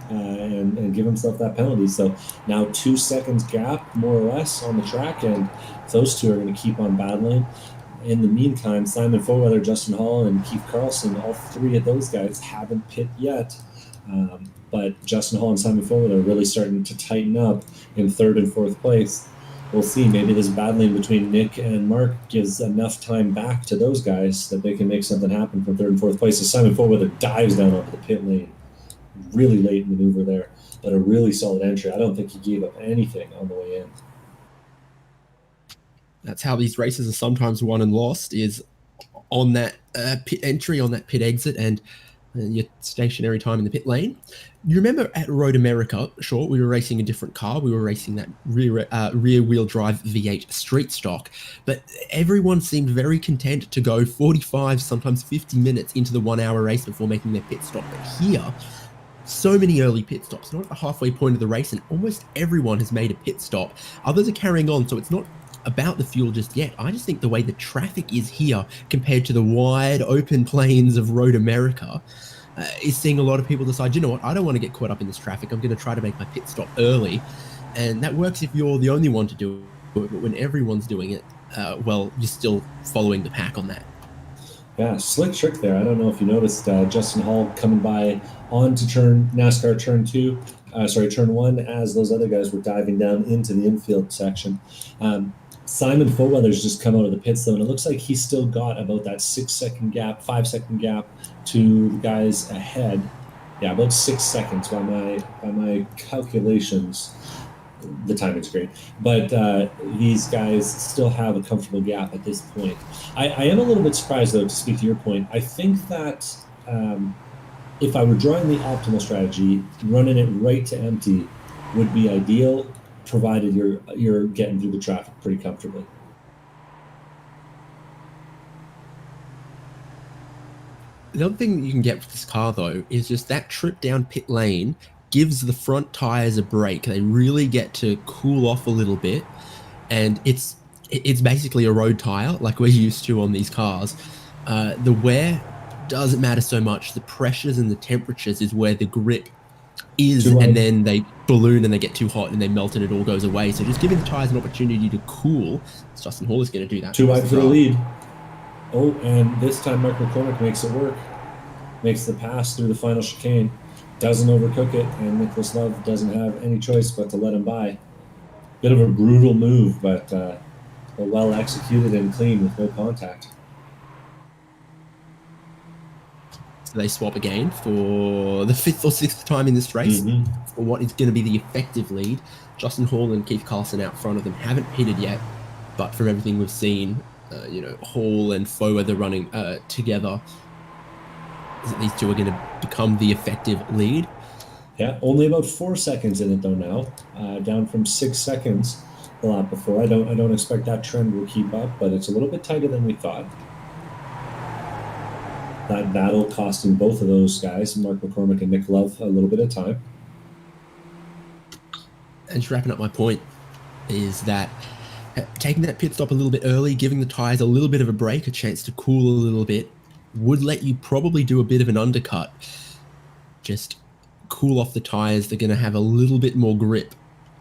and give himself that penalty. So now 2 seconds gap more or less on the track, and those two are going to keep on battling. In the meantime, Simon Foweather, Justin Hall, and Keith Carlson, all three of those guys haven't pit yet. But Justin Hall and Simon Foweather are really starting to tighten up in third and fourth place. We'll see. Maybe this battling between Nick and Mark gives enough time back to those guys that they can make something happen from third and fourth place. So Simon Foweather dives down onto the pit lane. Really late maneuver there, but a really solid entry. I don't think he gave up anything on the way in. That's how these races are sometimes won and lost, is on that pit entry, on that pit exit, and your stationary time in the pit lane. You remember at Road America, sure, we were racing a different car. We were racing that rear-wheel drive V8 street stock, but everyone seemed very content to go 45, sometimes 50 minutes into the 1 hour race before making their pit stop. But here, so many early pit stops, not at the halfway point of the race, and almost everyone has made a pit stop. Others are carrying on, so it's not about the fuel just yet. I just think the way the traffic is here compared to the wide open plains of Road America is seeing a lot of people decide, you know what, I don't want to get caught up in this traffic. I'm going to try to make my pit stop early. And that works if you're the only one to do it, but when everyone's doing it, well, you're still following the pack on that. Yeah, slick trick there. I don't know if you noticed Justin Hall coming by onto NASCAR turn 1 as those other guys were diving down into the infield section. Simon Foweather's just come out of the pits though, and it looks like he's still got about that 5 second gap to the guys ahead. Yeah, about 6 seconds by my calculations. The timing's great, but these guys still have a comfortable gap at this point. I am a little bit surprised though, to speak to your point. I think that if I were drawing the optimal strategy, running it right to empty would be ideal, provided you're getting through the traffic pretty comfortably. The other thing that you can get with this car, though, is just that trip down pit lane gives the front tires a break. They really get to cool off a little bit, and it's basically a road tire like we're used to on these cars. The wear doesn't matter so much. The pressures and the temperatures is where the grip is, and then they balloon and they get too hot and they melt and it all goes away. So just giving the tires an opportunity to cool, Justin Hall is going to do that. Too wide for the lead. Oh, and this time Mark McCormick makes it work. Makes the pass through the final chicane. Doesn't overcook it, and Nicholas Love doesn't have any choice but to let him by. Bit of a brutal move, but well executed and clean with no contact. So they swap again for the 5th or 6th time in this race for what is going to be the effective lead. Justin Hall and Keith Carlson out front of them haven't pitted yet, but from everything we've seen, Hall and Foweather running together, these two are going to become the effective lead. Yeah, only about 4 seconds in it though now, down from 6 seconds the lap before. I don't expect that trend will keep up, but it's a little bit tighter than we thought. That battle costing both of those guys, Mark McCormick and Nick Love, a little bit of time. And just wrapping up my point is that taking that pit stop a little bit early, giving the tires a little bit of a break, a chance to cool a little bit, would let you probably do a bit of an undercut. Just cool off the tires. They're going to have a little bit more grip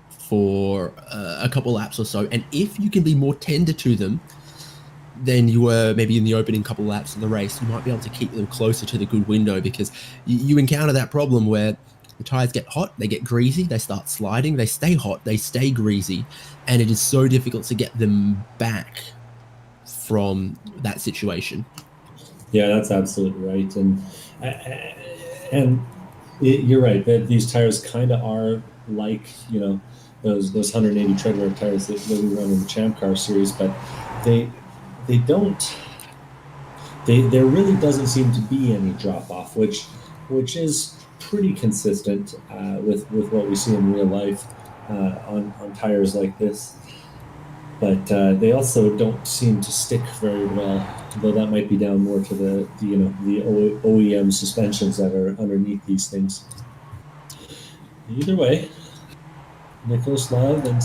for a couple laps or so. And if you can be more tender to them than you were maybe in the opening couple laps of the race, you might be able to keep them closer to the good window, because you encounter that problem where the tires get hot, they get greasy, they start sliding, they stay hot, they stay greasy, and it is so difficult to get them back from that situation. Yeah, that's absolutely right. And you're right that these tires kind of are like, those 180 treadwear tires that we run in the ChampCar series, but they don't. There really doesn't seem to be any drop off, which is pretty consistent with what we see in real life on tires like this. But they also don't seem to stick very well, though that might be down more to the OEM suspensions that are underneath these things. Either way, Nicholas Love and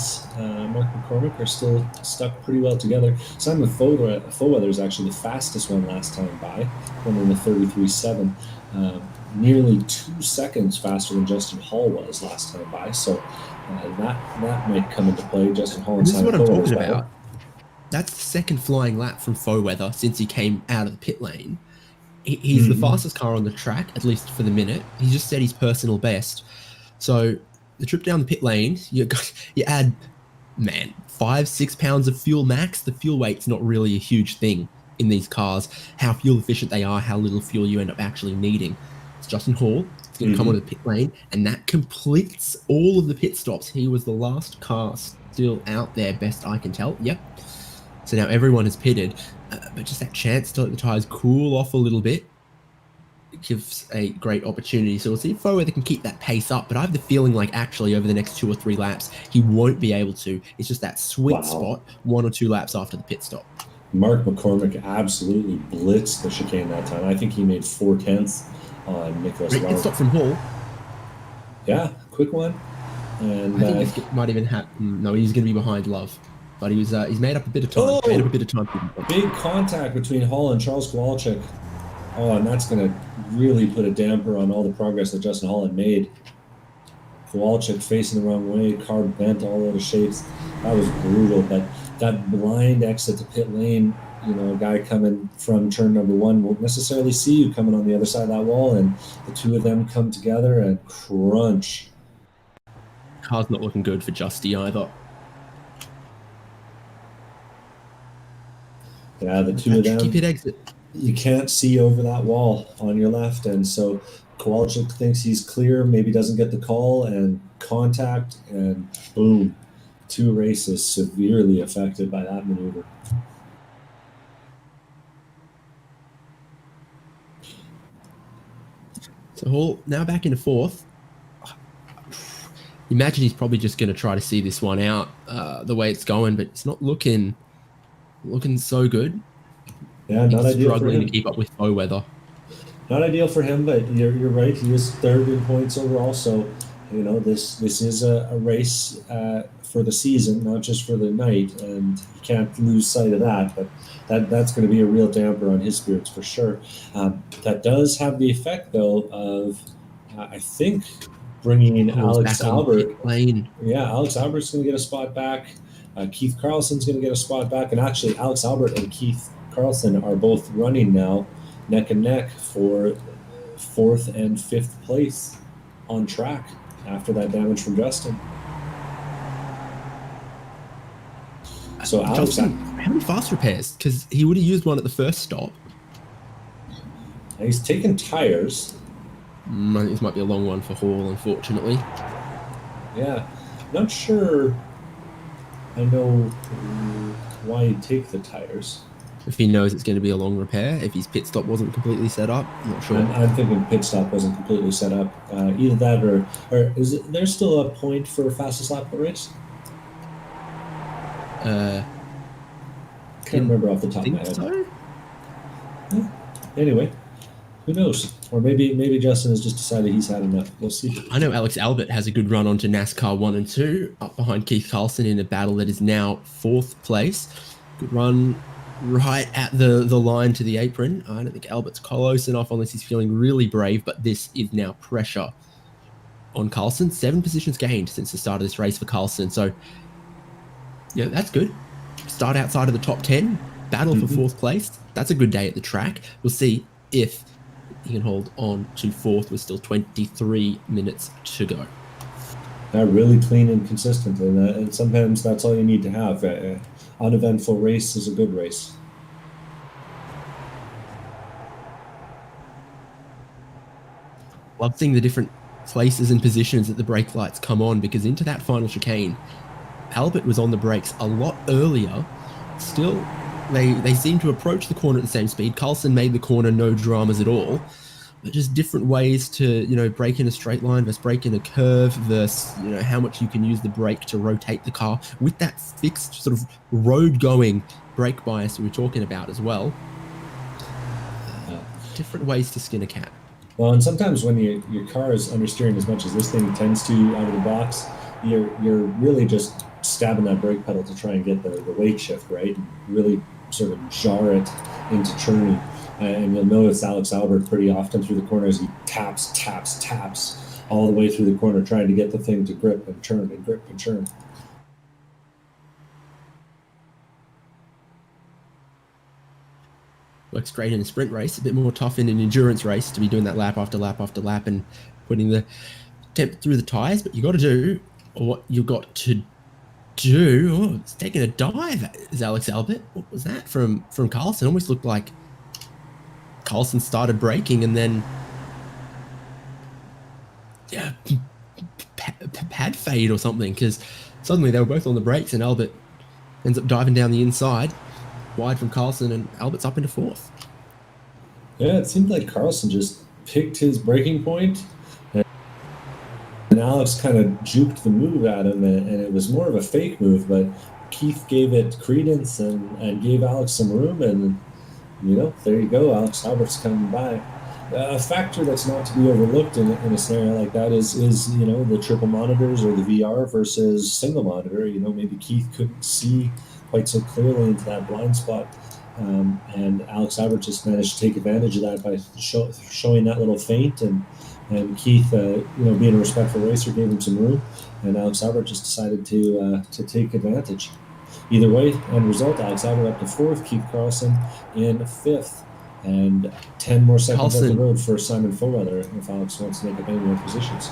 Mark McCormick are still stuck pretty well together. Simon Foweather is actually the fastest one last time by, running the 33.7. Nearly 2 seconds faster than Justin Hall was last time by. So that might come into play. Justin Hall and This is Simon what I'm Foweather talking as well. about. That's the second flying lap from Foweather since he came out of the pit lane. He's the fastest car on the track, at least for the minute. He just set his personal best. So the trip down the pit lane, you add, 5-6 pounds of fuel max. The fuel weight's not really a huge thing in these cars. How fuel efficient they are, how little fuel you end up actually needing. It's Justin Hall. It's going to come onto the pit lane, and that completes all of the pit stops. He was the last car still out there, best I can tell. Yep. So now everyone has pitted, but just that chance to let the tyres cool off a little bit gives a great opportunity. So we'll see if Foweather can keep that pace up, but I have the feeling like actually over the next 2 or 3 laps, he won't be able to. It's just that sweet spot 1 or 2 laps after the pit stop. Mark McCormick absolutely blitzed the chicane that time. I think he made 4/10 on Nicholas Love. Pit stop from Hall. Yeah, quick one. And I think it might even have. No, he's going to be behind Love, but he's made up a bit of time. Big contact between Hall and Charles Kowalczyk. Oh, and that's going to really put a damper on all the progress that Justin Hall had made. Kowalczyk facing the wrong way, car bent all out of shapes. That was brutal, but that blind exit to pit lane, a guy coming from turn number 1 won't necessarily see you coming on the other side of that wall, and the two of them come together and crunch. Car's not looking good for Justy either. Yeah, the two of them. Tricky pit exit. You can't see over that wall on your left, and so Kowalczyk thinks he's clear, maybe doesn't get the call, and contact, and boom, 2 races severely affected by that maneuver. So Hall now back into 4th. Imagine he's probably just going to try to see this one out the way it's going, but it's not looking so good. Yeah, not He's ideal for struggling him. to keep up with Foweather. Not ideal for him, but you're right. He is 3rd in points overall, so this is a race for the season, not just for the night, and you can't lose sight of that. But that's going to be a real damper on his spirits for sure. That does have the effect, though, of I think bringing in Alex Albert. Yeah, Alex Albert's going to get a spot back. Keith Carlson's going to get a spot back, and actually Alex Albert and Keith Carlson are both running now neck and neck for 4th and 5th place on track after that damage from Justin. So Alex, Justin, how many fast repairs? Because he would have used one at the first stop. He's taken tires. I think this might be a long one for Hall, unfortunately. Yeah, not sure I know why he'd take the tires. If he knows it's going to be a long repair, if his pit stop wasn't completely set up, I'm not sure. I'm thinking pit stop wasn't completely set up. Either that or is there still a point for fastest lap of the race? Can't remember off the top of my head. So? Yeah. Anyway, who knows? Or maybe Justin has just decided he's had enough. We'll see. I know Alex Albert has a good run onto NASCAR 1 and 2, up behind Keith Carlson in a battle that is now 4th place. Good run right at the line to the apron. I don't think Albert's close enough unless he's feeling really brave, but this is now pressure on Carlson. 7 positions gained since the start of this race for Carlson. So, yeah, that's good. Start outside of the top 10, battle for 4th place. That's a good day at the track. We'll see if he can hold on to 4th with still 23 minutes to go. Really clean and consistent, and sometimes that's all you need to have. Uneventful race is a good race. Love seeing the different places and positions that the brake lights come on, because into that final chicane, Albert was on the brakes a lot earlier. Still They seem to approach the corner at the same speed. Carlson made the corner no dramas at all. But just different ways to, brake in a straight line versus brake in a curve versus, how much you can use the brake to rotate the car with that fixed sort of road-going brake bias we were talking about as well. Different ways to skin a cat. Well, and sometimes when your car is understeering as much as this thing tends to out of the box, you're really just stabbing that brake pedal to try and get the weight shift, right? And really sort of jar it into turning. And you'll notice Alex Albert pretty often through the corners, he taps all the way through the corner, trying to get the thing to grip and turn and grip and turn. Works great in a sprint race, a bit more tough in an endurance race to be doing that lap after lap after lap and putting the temp through the tires. But you got to do what you got to do. Oh, it's taking a dive. Is Alex Albert? What was that from Carlson? Almost looked like Carlson started braking and then pad fade or something, because suddenly they were both on the brakes and Albert ends up diving down the inside wide from Carlson, and Albert's up into fourth. Yeah, it seemed like Carlson just picked his braking point, and Alex kind of juked the move at him, and it was more of a fake move, but Keith gave it credence and gave Alex some room, and there you go, Alex Albert's coming by. A factor that's not to be overlooked in a scenario like that is the triple monitors or the VR versus single monitor. Maybe Keith couldn't see quite so clearly into that blind spot, and Alex Albert just managed to take advantage of that by showing that little feint, and Keith, being a respectful racer, gave him some room, and Alex Albert just decided to take advantage. Either way, end result, Alex Albert up to fourth, Keith Carlson in fifth, and 10 more seconds off the road for Simon Fairweather if Alex wants to make up any more positions.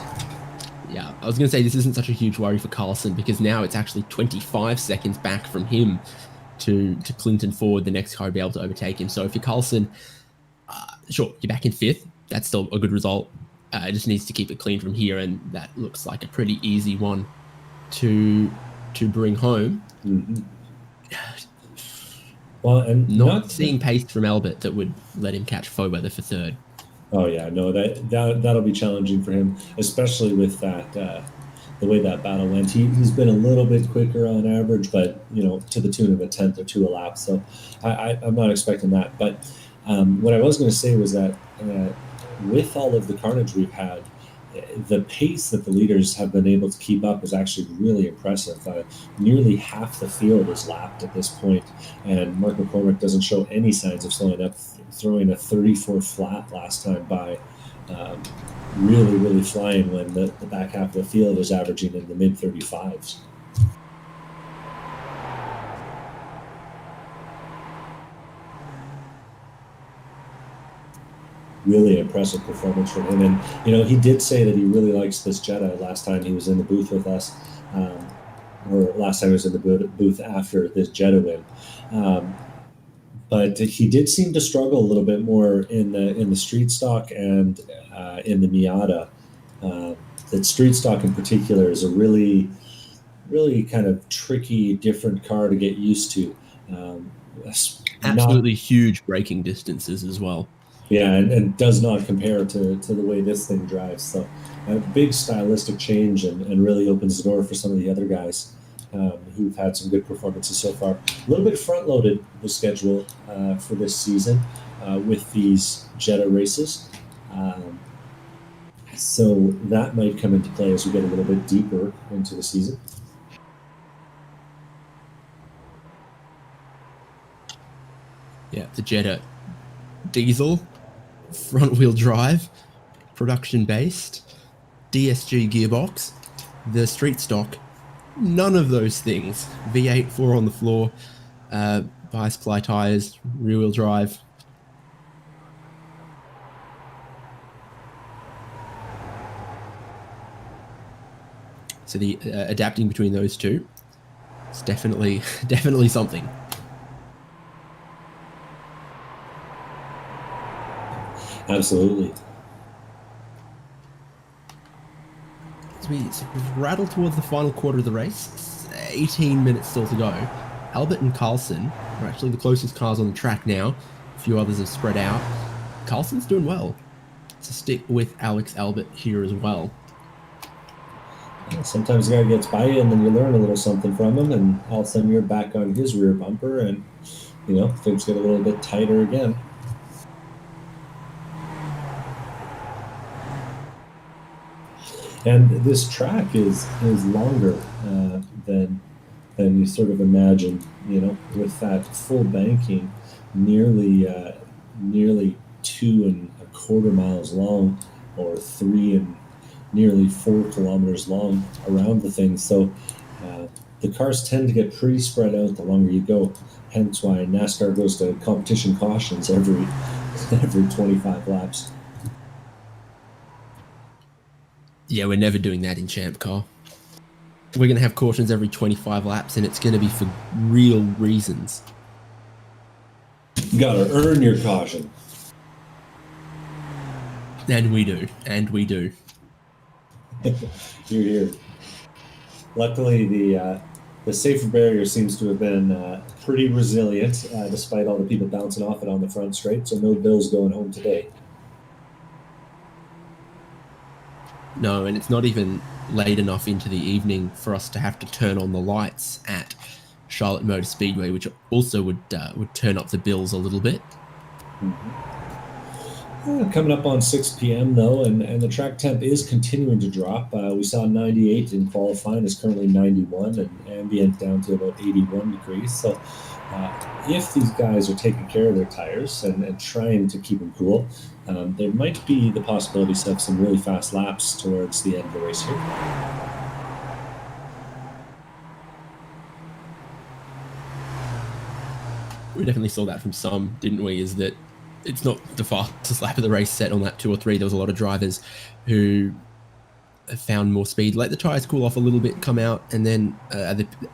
Yeah, I was going to say this isn't such a huge worry for Carlson, because now it's actually 25 seconds back from him to Clinton Ford, the next car, to be able to overtake him. So if you're Carlson, sure, you're back in fifth. That's still a good result. It just needs to keep it clean from here, and that looks like a pretty easy one to bring home. Mm-hmm. Well, and not seeing pace from Albert that would let him catch Fairweather for third. Oh yeah, no, that'll be challenging for him, especially with that the way that battle went. He's been a little bit quicker on average, but to the tune of a tenth or two a lap. So I'm not expecting that. But what I was going to say was that with all of the carnage we've had, the pace that the leaders have been able to keep up is actually really impressive. Nearly half the field is lapped at this point, and Mark McCormick doesn't show any signs of slowing up, throwing a 34 flat last time by, really, really flying when the back half of the field is averaging in the mid-35s. Really impressive performance from him, and he did say that he really likes this Jetta. Last time he was in the booth with us, or last time he was in the booth after this Jetta win, but he did seem to struggle a little bit more in the street stock and in the Miata. That street stock in particular is a really, really kind of tricky, different car to get used to. Absolutely huge braking distances as well. Yeah, and does not compare to the way this thing drives. So a big stylistic change, and really opens the door for some of the other guys who've had some good performances so far. A little bit front-loaded, the schedule for this season with these Jetta races. So that might come into play as we get a little bit deeper into the season. Yeah, the Jetta diesel, front-wheel drive, production-based, DSG gearbox, the street stock, none of those things. V8, 4 on the floor, bias ply tires, rear-wheel drive. So the adapting between those two, it's definitely something. Absolutely. As we rattle towards the final quarter of the race, 18 minutes still to go. Albert and Carlson are actually the closest cars on the track now. A few others have spread out. Carlson's doing well. To stick with Alex Albert here as well. Sometimes the guy gets by you and then you learn a little something from him, and all of a sudden you're back on his rear bumper, and things get a little bit tighter again. And this track is longer than you sort of imagine, with that full banking, nearly 2.25 miles long, or 3 and nearly 4 kilometers long around the thing. So the cars tend to get pretty spread out the longer you go. Hence why NASCAR goes to competition cautions every 25 laps. Yeah, we're never doing that in ChampCar. We're going to have cautions every 25 laps, and it's going to be for real reasons. You got to earn your caution. And we do. You're here. Luckily, the safer barrier seems to have been pretty resilient, despite all the people bouncing off it on the front straight, so no Bills going home today. No, and it's not even late enough into the evening for us to have to turn on the lights at Charlotte Motor Speedway, which also would turn up the bills a little bit. Coming up on 6 p.m. though, and the track temp is continuing to drop. We saw 98 in qualifying, is currently 91, and ambient down to about 81 degrees. So if these guys are taking care of their tires and trying to keep them cool, there might be the possibilities of some really fast laps towards the end of the race here. We definitely saw that from some, didn't we? Is that it's not the fastest lap of the race set on that 2 or 3. There was a lot of drivers who found more speed, let the tires cool off a little bit, come out, and then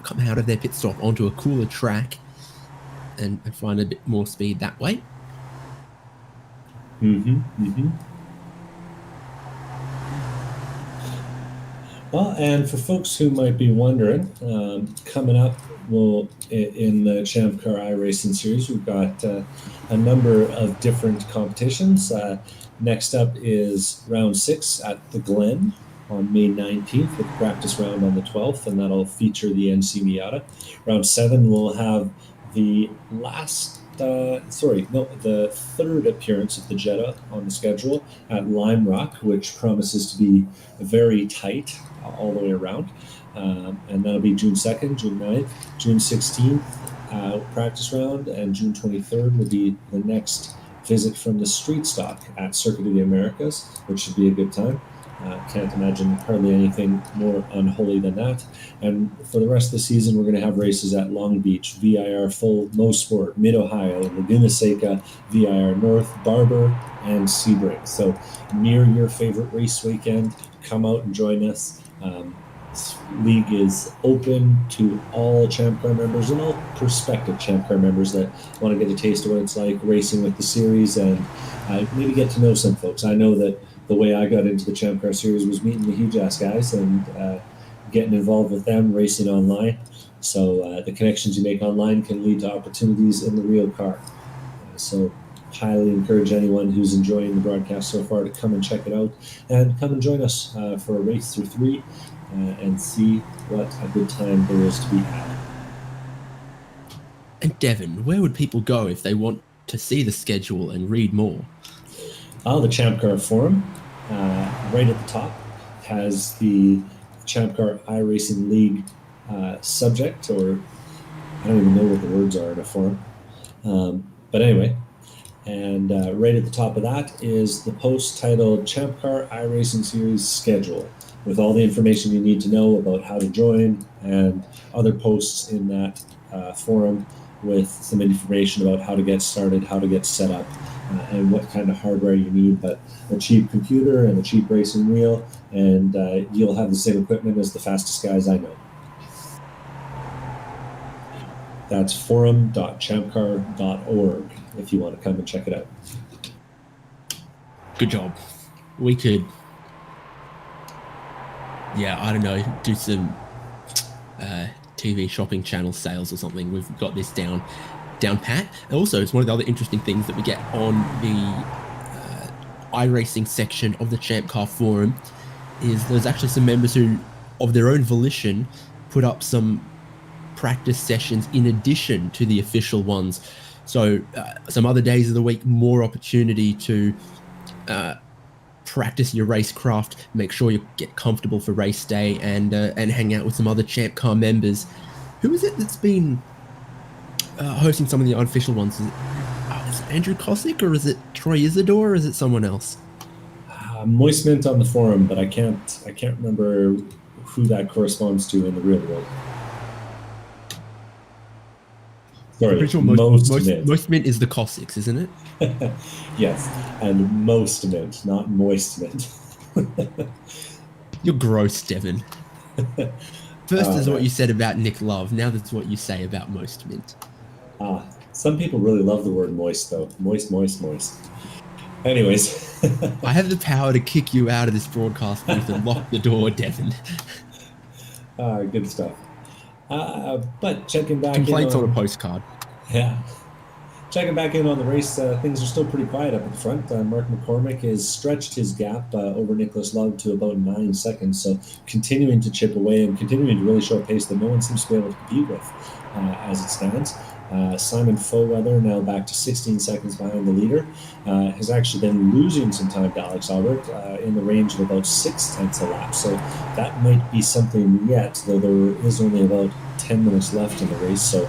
come out of their pit stop onto a cooler track and find a bit more speed that way. Well, and for folks who might be wondering, coming up, in the ChampCar iRacing series, we've got a number of different competitions. Next up is round 6 at the Glen on May 19th, with practice round on the 12th, and that'll feature the NC Miata. Round 7 will have the the third appearance of the Jetta on the schedule at Lime Rock, which promises to be very tight all the way around. And that'll be June 2nd, June 9th, June 16th, practice round, and June 23rd will be the next visit from the street stock at Circuit of the Americas, which should be a good time. Can't imagine hardly anything more unholy than that. And for the rest of the season, we're going to have races at Long Beach, VIR Full, Mosport, Mid-Ohio, Laguna Seca, VIR North, Barber, and Sebring. So near your favorite race weekend, come out and join us. This league is open to all ChampCar members and all prospective ChampCar members that want to get a taste of what it's like racing with the series and maybe get to know some folks. I know that the way I got into the ChampCar series was meeting the huge ass guys and getting involved with them, racing online. So the connections you make online can lead to opportunities in the real car. So highly encourage anyone who's enjoying the broadcast so far to come and check it out and come and join us for a race through 3 and see what a good time there is to be had. And Devin, where would people go if they want to see the schedule and read more? The ChampCar forum, right at the top, has the ChampCar iRacing League subject, or I don't even know what the words are in a forum. But anyway, and right at the top of that is the post titled ChampCar iRacing Series Schedule, with all the information you need to know about how to join and other posts in that forum with some information about how to get started, how to get set up, and what kind of hardware you need, but a cheap computer and a cheap racing wheel, and you'll have the same equipment as the fastest guys I know. That's forum.champcar.org if you want to come and check it out. Good job. We could, I don't know, do some TV shopping channel sales or something. We've got this down down pat. And also, it's one of the other interesting things that we get on the iRacing section of the ChampCar forum is there's actually some members who, of their own volition, put up some practice sessions in addition to the official ones. So some other days of the week, more opportunity to practice your racecraft, make sure you get comfortable for race day, and hang out with some other ChampCar members. Who is it that's been hosting some of the unofficial ones? Is it Andrew Kosick, or is it Troy Isidore, or is it someone else? Moist Mint on the forum, but I can't remember who that corresponds to in the real world. Sorry, Sure most mint is the Cossacks, isn't it? Yes, and most mint, not moist mint. You're gross, Devin. First is what you said about Nick Love. Now that's what you say about most mint. Some people really love the word moist, though. Moist, moist, moist. Anyways. I have the power to kick you out of this broadcast booth and lock the door, Devin. Good stuff. But checking back Complaints on a postcard. Yeah. Checking back in on the race, things are still pretty quiet up at the front. Mark McCormick has stretched his gap over Nicholas Love to about 9 seconds, so continuing to chip away and continuing to really show a pace that no one seems to be able to compete with as it stands. Simon Foweather, now back to 16 seconds behind the leader, has actually been losing some time to Alex Albert in the range of about 6/10 a lap. So that might be something yet, though there is only about 10 minutes left in the race. So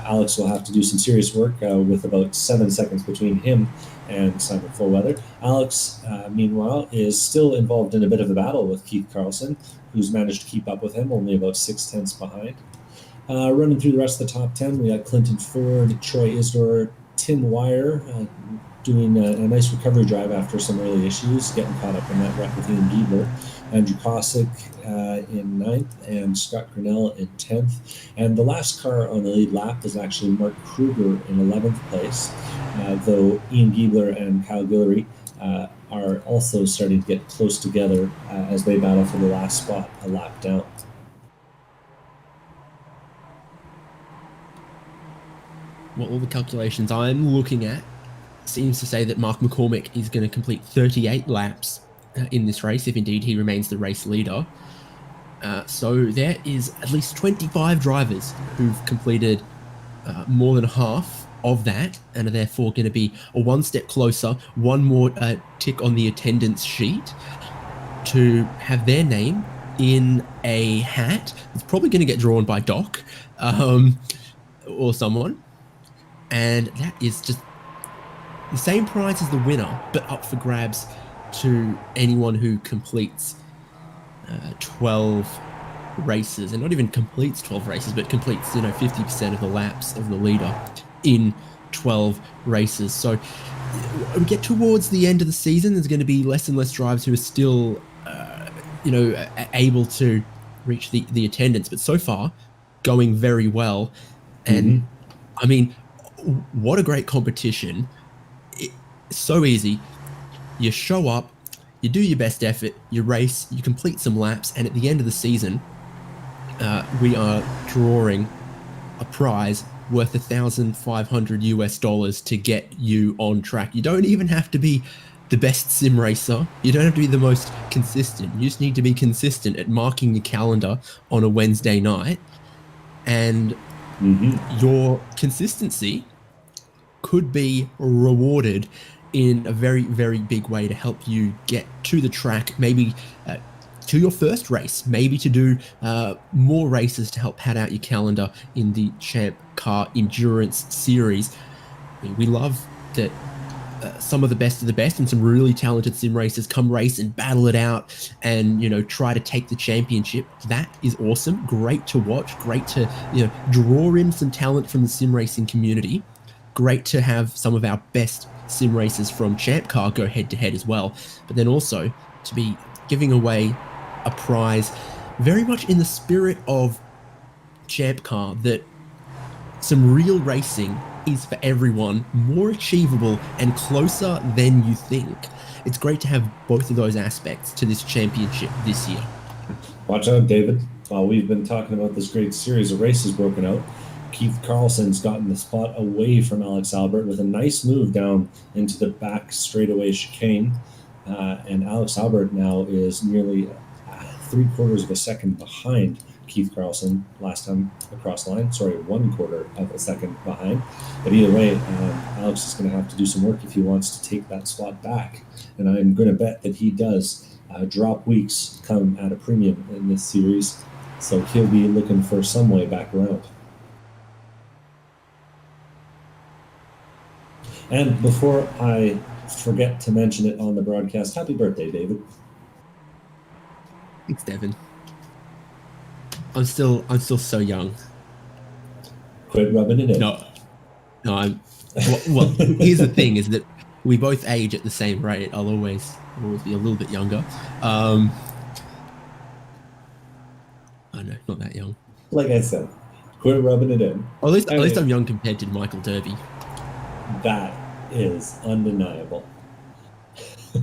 Alex will have to do some serious work with about 7 seconds between him and Simon Foweather. Alex, meanwhile, is still involved in a bit of a battle with Keith Carlson, who's managed to keep up with him, only about 6/10 behind. Running through the rest of the top 10, we got Clinton Ford, Troy Isdor, Tim Wire doing a nice recovery drive after some early issues, getting caught up in that wreck with Ian Giebler. Andrew Kosick in 9th and Scott Grinnell in 10th. And the last car on the lead lap is actually Mark Kruger in 11th place, though Ian Giebler and Kyle Guillory are also starting to get close together as they battle for the last spot a lap down. Well, all the calculations I'm looking at seems to say that Mark McCormick is going to complete 38 laps in this race, if indeed he remains the race leader. So there is at least 25 drivers who've completed more than half of that, and are therefore going to be one step closer, one more tick on the attendance sheet to have their name in a hat. It's probably going to get drawn by Doc or someone. And that is just the same prize as the winner, but up for grabs to anyone who completes 12 races, and not even completes 12 races, but completes 50% of the laps of the leader in 12 races. So we get towards the end of the season, there's going to be less and less drivers who are still able to reach the attendance, but so far going very well. And I mean, what a great competition. It's so easy. You show up, you do your best effort, you race, you complete some laps, and at the end of the season, we are drawing a prize worth $1,500 to get you on track. You don't even have to be the best sim racer. You don't have to be the most consistent. You just need to be consistent at marking your calendar on a Wednesday night, and your consistency could be rewarded in a very, very big way to help you get to the track, maybe to your first race, maybe to do more races to help pad out your calendar in the ChampCar Endurance Series. I mean, we love that some of the best and some really talented sim racers come race and battle it out and, try to take the championship. That is awesome. Great to watch. Great to, draw in some talent from the sim racing community. Great to have some of our best sim racers from ChampCar go head to head as well. But then also to be giving away a prize very much in the spirit of ChampCar, that some real racing is for everyone, more achievable and closer than you think. It's great to have both of those aspects to this championship this year. Watch out, David. While we've been talking about this great series of races broken out, Keith Carlson's gotten the spot away from Alex Albert with a nice move down into the back straightaway chicane. And Alex Albert now is nearly 3/4 of a second behind Keith Carlson last time across the line. Sorry, 1/4 of a second behind. But either way, Alex is going to have to do some work if he wants to take that spot back. And I'm going to bet that he does. Drop weeks come at a premium in this series. So he'll be looking for some way back around. And before I forget to mention it on the broadcast, happy birthday, David. Thanks, Devin. I'm still so young. Quit rubbing it in. No, well, here's the thing: is that we both age at the same rate. I'll always be a little bit younger. I know, not that young. Like I said, quit rubbing it in. Or at least I'm young compared to Michael Derby. That is undeniable.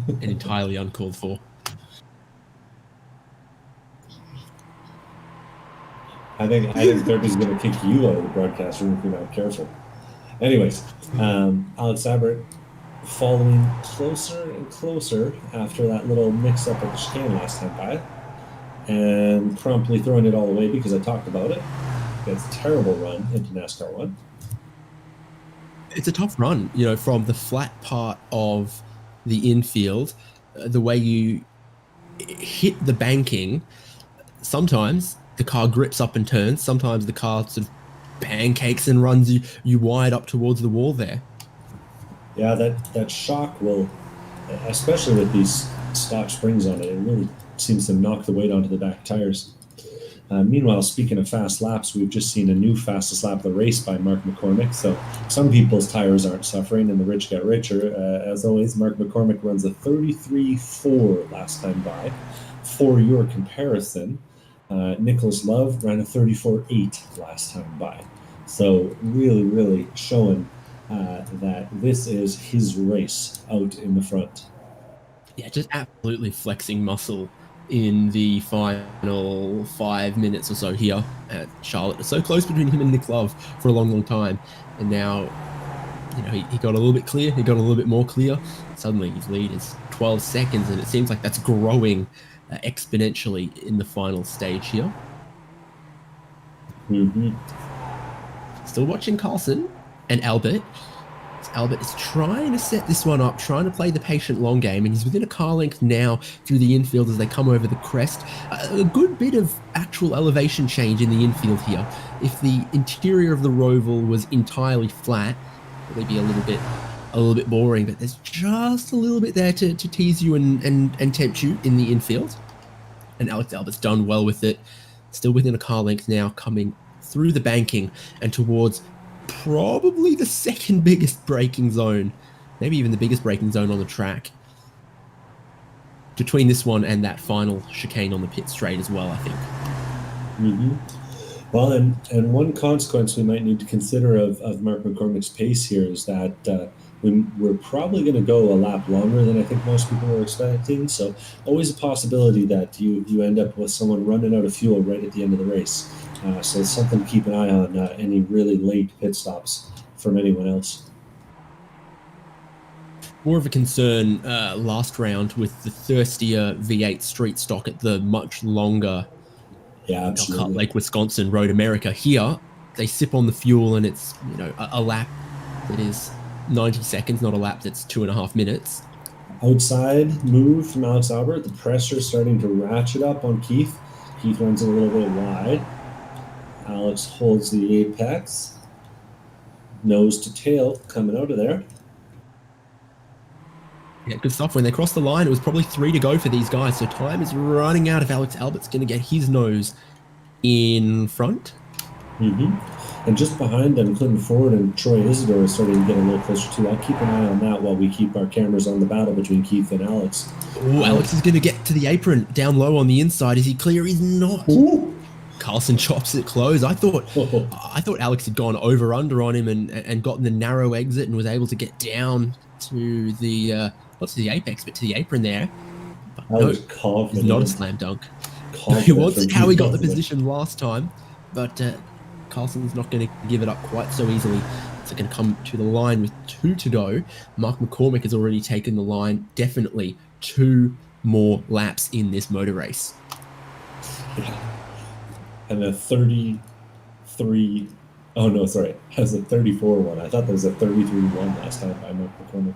And entirely uncalled for. I think Derby's going to kick you out of the broadcast room if you're not careful. Anyways, Alex Albert following closer and closer after that little mix-up at the chicane last time by, and promptly throwing it all away because I talked about it. It's a terrible run into NASCAR 1. It's a tough run, from the flat part of the infield, the way you hit the banking. Sometimes the car grips up and turns. Sometimes the car sort of pancakes and runs you wide up towards the wall there. Yeah, that shock will, especially with these stock springs on it really seems to knock the weight onto the back tires. Meanwhile, speaking of fast laps, we've just seen a new fastest lap of the race by Mark McCormick. So some people's tires aren't suffering, and the rich get richer. As always, Mark McCormick runs a 33.4 last time by. For your comparison, Nicholas Love ran a 34.8 last time by. So really, really showing that this is his race out in the front. Yeah, just absolutely flexing muscle in the final 5 minutes or so here at Charlotte. It's so close between him and Nick Love for a long, long time. And now, he got a little bit clear. He got a little bit more clear. Suddenly his lead is 12 seconds, and it seems like that's growing exponentially in the final stage here. Mm-hmm. Still watching Carlson and Albert. Albert is trying to set this one up, trying to play the patient long game, and he's within a car length now through the infield as they come over the crest. A good bit of actual elevation change in the infield here. If the interior of the Roval was entirely flat, it would be a little bit boring, but there's just a little bit there to tease you and tempt you in the infield. And Alex Albert's done well with it. Still within a car length now, coming through the banking and towards probably the second biggest braking zone, maybe even the biggest braking zone on the track. Between this one and that final chicane on the pit straight as well, I think. Mm-hmm. Well, and one consequence we might need to consider of Mark McCormick's pace here is that we're probably going to go a lap longer than I think most people were expecting. So always a possibility that you end up with someone running out of fuel right at the end of the race. So it's something to keep an eye on, any really late pit stops from anyone else. More of a concern last round with the thirstier V8 street stock at the much longer Elkhart Lake, Wisconsin, Road America. Here, they sip on the fuel and it's a lap that is 90 seconds, not a lap that's 2.5 minutes. Outside move from Alex Albert. The pressure starting to ratchet up on Keith. Keith runs a little bit wide. Alex holds the apex. Nose to tail coming out of there. Yeah, good stuff. When they crossed the line, it was probably 3 to go for these guys. So time is running out if Alex Albert's going to get his nose in front. Mm-hmm. And just behind them, Clinton Ford and Troy Isidore is starting to get a little closer too. I'll keep an eye on that while we keep our cameras on the battle between Keith and Alex. Oh, Alex is going to get to the apron down low on the inside. Is he clear? He's not. Ooh. Carlson chops it close. I thought Alex had gone over under on him and gotten the narrow exit and was able to get down to the not to the apex but to the apron there. But no, it's not a slam dunk. He wants it how he got the position last time, but Carlson's not going to give it up quite so easily. It's going to come to the line with 2 to go. Mark McCormick has already taken the line. Definitely 2 more laps in this motor race. Yeah. And a 33... Oh, no, sorry. That was a 34 one. I thought there was a 33 one last time by Mark McCormick.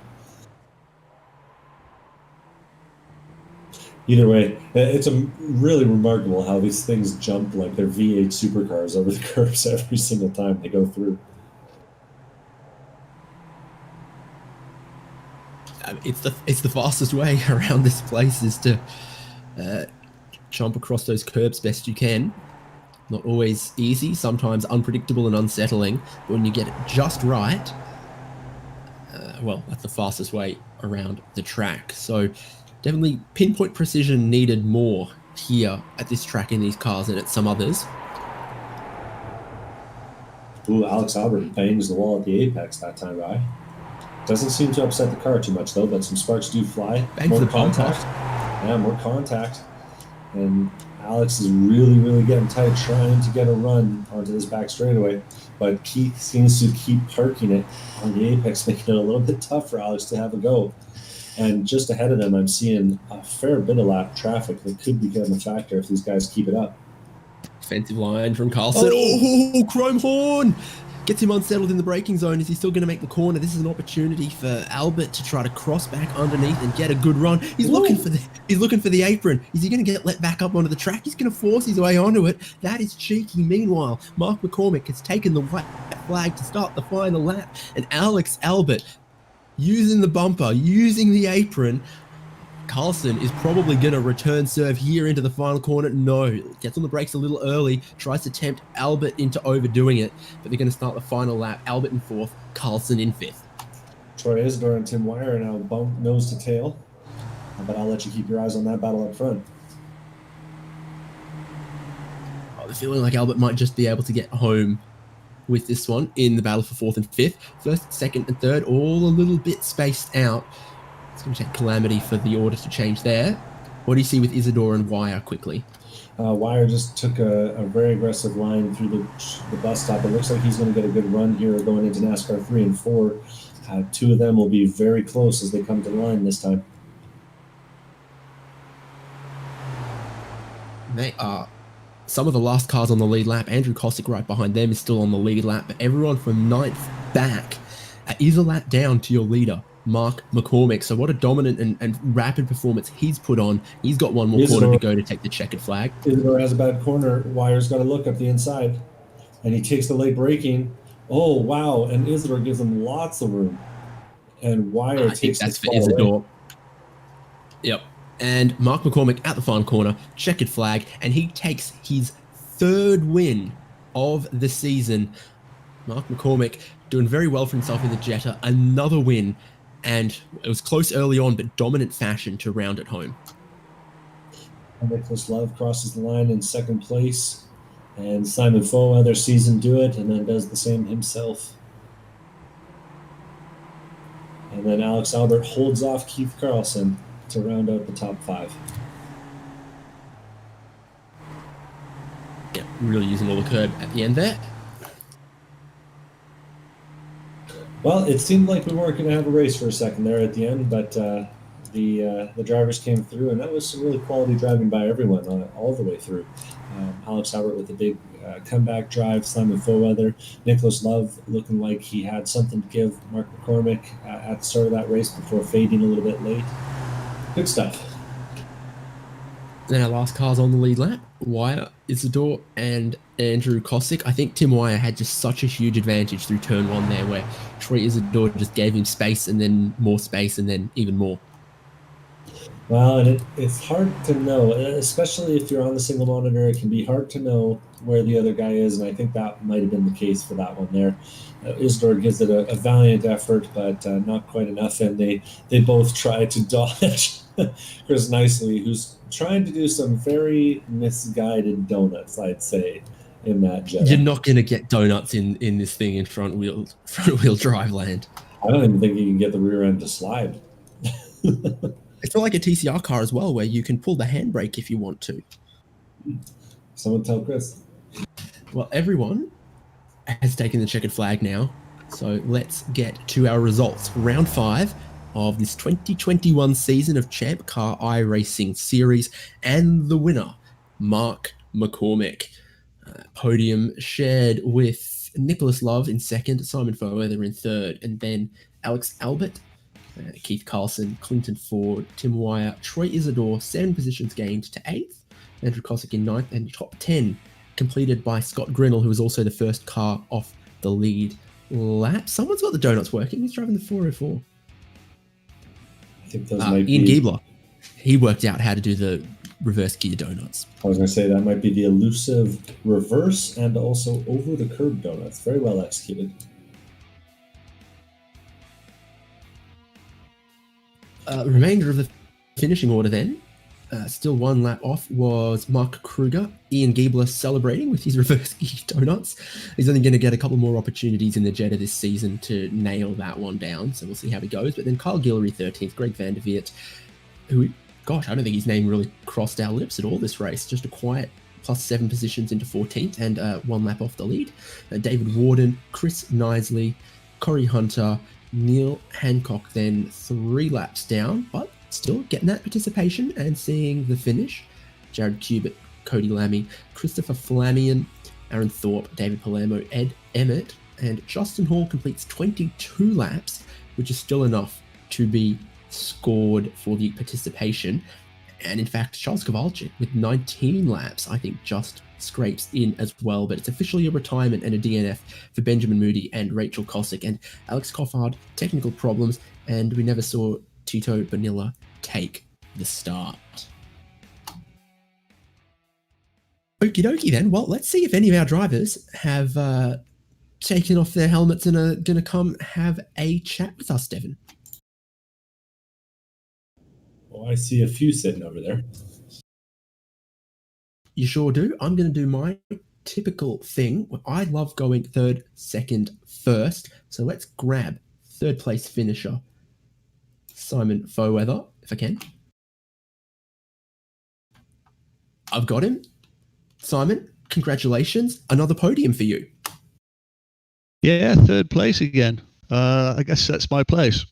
Either way, it's really remarkable how these things jump like they're V8 supercars over the curves every single time they go through. It's the fastest way around this place is to jump across those curbs best you can. Not always easy, sometimes unpredictable and unsettling, but when you get it just right, well, that's the fastest way around the track. So definitely pinpoint precision needed more here at this track in these cars than at some others. Ooh, Alex Albert bangs the wall at the apex that time, right? Doesn't seem to upset the car too much, though, but some sparks do fly. Bangs the contact. Yeah, more contact. And Alex is really, really getting tight, trying to get a run onto this back straightaway. But Keith seems to keep parking it on the apex, making it a little bit tough for Alex to have a go. And just ahead of them, I'm seeing a fair bit of lap traffic that could become a factor if these guys keep it up. Defensive line from Carlson. Oh, chrome horn! Gets him unsettled in the braking zone. Is he still going to make the corner? This is an opportunity for Albert to try to cross back underneath and get a good run. He's looking for the apron. Is he going to get let back up onto the track? He's going to force his way onto it. That is cheeky. Meanwhile, Mark McCormick has taken the white flag to start the final lap, and Alex Albert using the bumper, using the apron. Carlson is probably going to return serve here into the final corner. No, gets on the brakes a little early, tries to tempt Albert into overdoing it, but they're going to start the final lap. Albert in 4th, Carlson in 5th. Troy Isidore and Tim Wire now bump nose to tail, but I'll let you keep your eyes on that battle up front. I have a feeling like Albert might just be able to get home with this one in the battle for 4th and 5th. 1st, 2nd, and 3rd, all a little bit spaced out. It's going to take calamity for the order to change there. What do you see with Isidore and Wire quickly? Wire just took a very aggressive line through the bus stop. It looks like he's going to get a good run here going into NASCAR 3 and 4. 2 of them will be very close as they come to the line this time. They are some of the last cars on the lead lap. Andrew Kosick right behind them is still on the lead lap, but everyone from 9th back is a lap down to your leader, Mark McCormick. So what a dominant and rapid performance he's put on. He's got one more corner to go to take the checkered flag. Isidore has a bad corner. Wire's got to look up the inside, and he takes the late braking. Oh, wow. And Isidore gives him lots of room. And Wire takes that's for Isidore. Away. Yep. And Mark McCormick at the final corner, checkered flag, and he takes his 3rd win of the season. Mark McCormick doing very well for himself in the Jetta. Another win. And it was close early on, but dominant fashion to round it home. Nicholas Love crosses the line in 2nd place. And Simon Foweather sees him do it and then does the same himself. And then Alex Albert holds off Keith Carlson to round out the top 5. Yeah, really using all the curb at the end there. Well, it seemed like we weren't going to have a race for a second there at the end, but the drivers came through, and that was some really quality driving by everyone all the way through. Alex Albert with a big comeback drive, Simon Foweather, Nicholas Love looking like he had something to give Mark McCormick at the start of that race before fading a little bit late. Good stuff. Then our last cars on the lead lap, Wire, Isidore, and Andrew Kosick. I think Tim Wire had just such a huge advantage through turn 1 there, where Troy Isidore just gave him space and then more space and then even more. Well, and it's hard to know, especially if you're on the single monitor. It can be hard to know where the other guy is, and I think that might have been the case for that one there. Isidore gives it a valiant effort, but not quite enough, and they both try to dodge Chris Nicely, who's trying to do some very misguided donuts, I'd say, in that Jetta. You're not going to get donuts in this thing in front wheel drive land. I don't even think you can get the rear end to slide. It's not like a TCR car as well, where you can pull the handbrake if you want to. Someone tell Chris. Well, everyone has taken the checkered flag now. So let's get to our results. Round 5 of this 2021 season of ChampCar iRacing Series, and the winner, Mark McCormick. Podium shared with Nicholas Love in second, Simon Foweather in third, and then Alex Albert, Keith Carlson, Clinton Ford, Tim Wire, Troy Isidore, 7 positions gained to 8th, Andrew Cossack in 9th, and top 10 completed by Scott Grinnell, who was also the first car off the lead lap. Someone's got the donuts working. He's driving the 404. I think those might Ian be... Giebler. He worked out how to do the reverse gear donuts. I was going to say that might be the elusive reverse and also over the curb donuts. Very well executed. Remainder of the finishing order then. Still 1 lap off was Mark Kruger. Ian Giebler celebrating with his reverse gear donuts. He's only going to get a couple more opportunities in the Jetta this season to nail that one down, so we'll see how he goes. But then Kyle Guillory 13th, Greg Van der Veert, who, gosh, I don't think his name really crossed our lips at all this race. Just a quiet +7 positions into 14th and 1 lap off the lead. David Warden, Chris Knisley, Corey Hunter, Neil Hancock then 3 laps down, but still getting that participation and seeing the finish. Jared Cubitt, Cody Lammy, Christopher Flamian, Aaron Thorpe, David Palermo, Ed Emmett, and Justin Hall completes 22 laps, which is still enough to be scored for the participation. And in fact, Charles Kowalczyk with 19 laps, I think just scrapes in as well, but it's officially a retirement and a DNF for Benjamin Moody and Rachel Cossack. And Alex Coffard, technical problems, and we never saw Tito Bonilla take the start. Okie dokie then. Well, let's see if any of our drivers have taken off their helmets and are going to come have a chat with us, Devon. Well, I see a few sitting over there. You sure do. I'm going to do my typical thing. I love going third, second, first. So let's grab third place finisher Simon Foweather, if I can. I've got him. Simon, congratulations. Another podium for you. Yeah, third place again. I guess that's my place.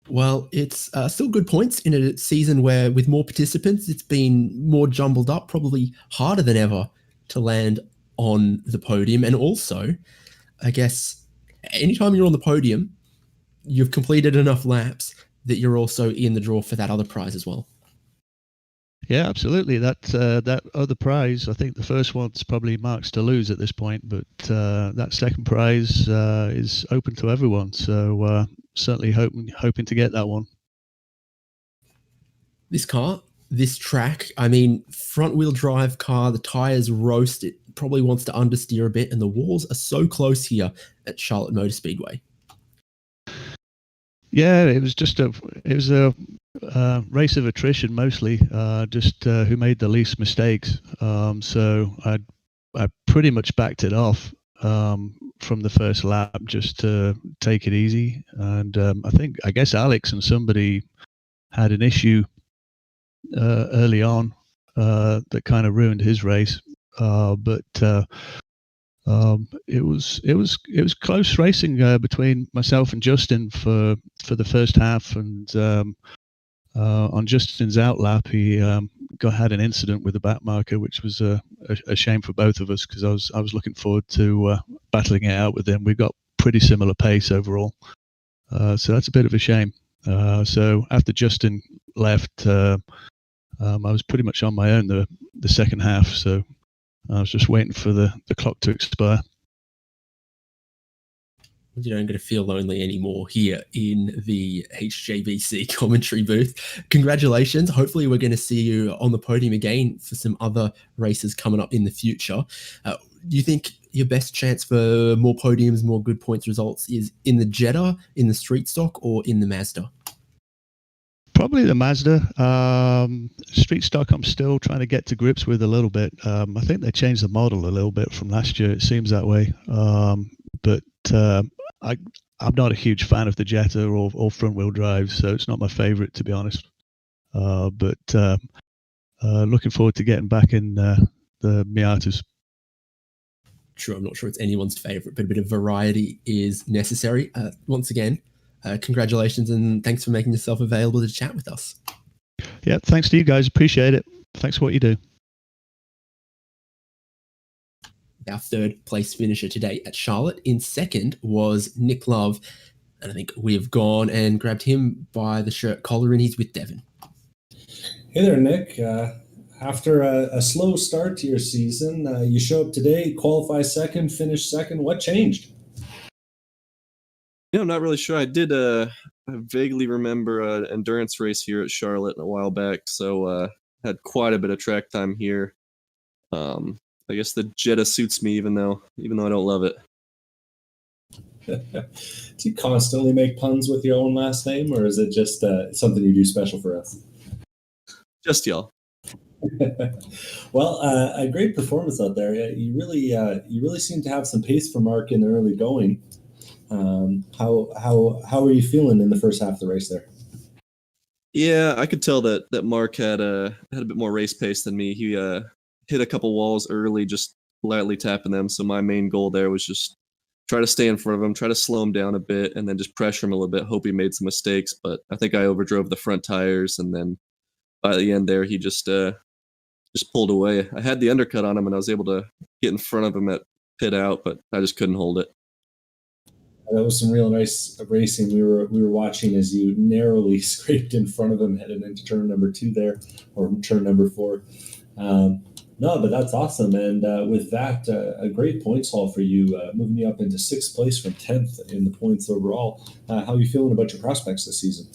Well, it's still good points in a season where, with more participants, it's been more jumbled up, probably harder than ever to land on the podium. And also, I guess, anytime you're on the podium, you've completed enough laps that you're also in the draw for that other prize as well. Yeah, absolutely. That other prize, I think the first one's probably Mark's to lose at this point, but that second prize is open to everyone. So certainly hoping to get that one. This car, this track, I mean, front-wheel drive car, the tyres roast, it probably wants to understeer a bit, and the walls are so close here at Charlotte Motor Speedway. Yeah, it was a race of attrition mostly, just who made the least mistakes. So I pretty much backed it off from the first lap just to take it easy. And I guess Alex and somebody had an issue early on that kind of ruined his race. But it was close racing between myself and Justin for the first half, and on Justin's outlap he had an incident with the back marker, which was a shame for both of us, because I was looking forward to battling it out with him. We got pretty similar pace overall, so that's a bit of a shame. So after Justin left, I was pretty much on my own the second half, so I was just waiting for the clock to expire. You don't get to feel lonely anymore here in the HJBC commentary booth. Congratulations. Hopefully we're going to see you on the podium again for some other races coming up in the future. Do you think your best chance for more podiums, more good points results is in the Jetta, in the street stock, or in the Mazda? Probably the Mazda. Street stock I'm still trying to get to grips with a little bit. I think they changed the model a little bit from last year. It seems that way. But I'm not a huge fan of the Jetta or front wheel drive, so it's not my favorite, to be honest. But looking forward to getting back in the Miatas. true. I'm not sure it's anyone's favorite, but a bit of variety is necessary. Once again, congratulations and thanks for making yourself available to chat with us. Yeah, thanks to you guys. Appreciate it. Thanks for what you do. Our third place finisher today at Charlotte. In second was Nick Love. And I think we've gone and grabbed him by the shirt collar, and he's with Devon. Hey there, Nick. After a slow start to your season, you show up today, qualify second, finish second. What changed? I'm not really sure. I did I vaguely remember an endurance race here at Charlotte a while back, so had quite a bit of track time here. I guess the Jetta suits me, even though I don't love it. Do you constantly make puns with your own last name, or is it just something you do special for us? Just y'all. Well, a great performance out there. You really seem to have some pace for Mark in the early going. How are you feeling in the first half of the race there? Yeah, I could tell that Mark had a bit more race pace than me. He hit a couple walls early, just lightly tapping them. So my main goal there was just try to stay in front of him, try to slow him down a bit, and then just pressure him a little bit. Hope he made some mistakes, but I think I overdrove the front tires, and then by the end there, he just pulled away. I had the undercut on him, and I was able to get in front of him at pit out, but I just couldn't hold it. That was some real nice racing. We were watching as you narrowly scraped in front of him headed into turn number 2 there, or turn number 4. No, but that's awesome. And with that, a great points haul for you, moving you up into 6th place from 10th in the points overall. How are you feeling about your prospects this season?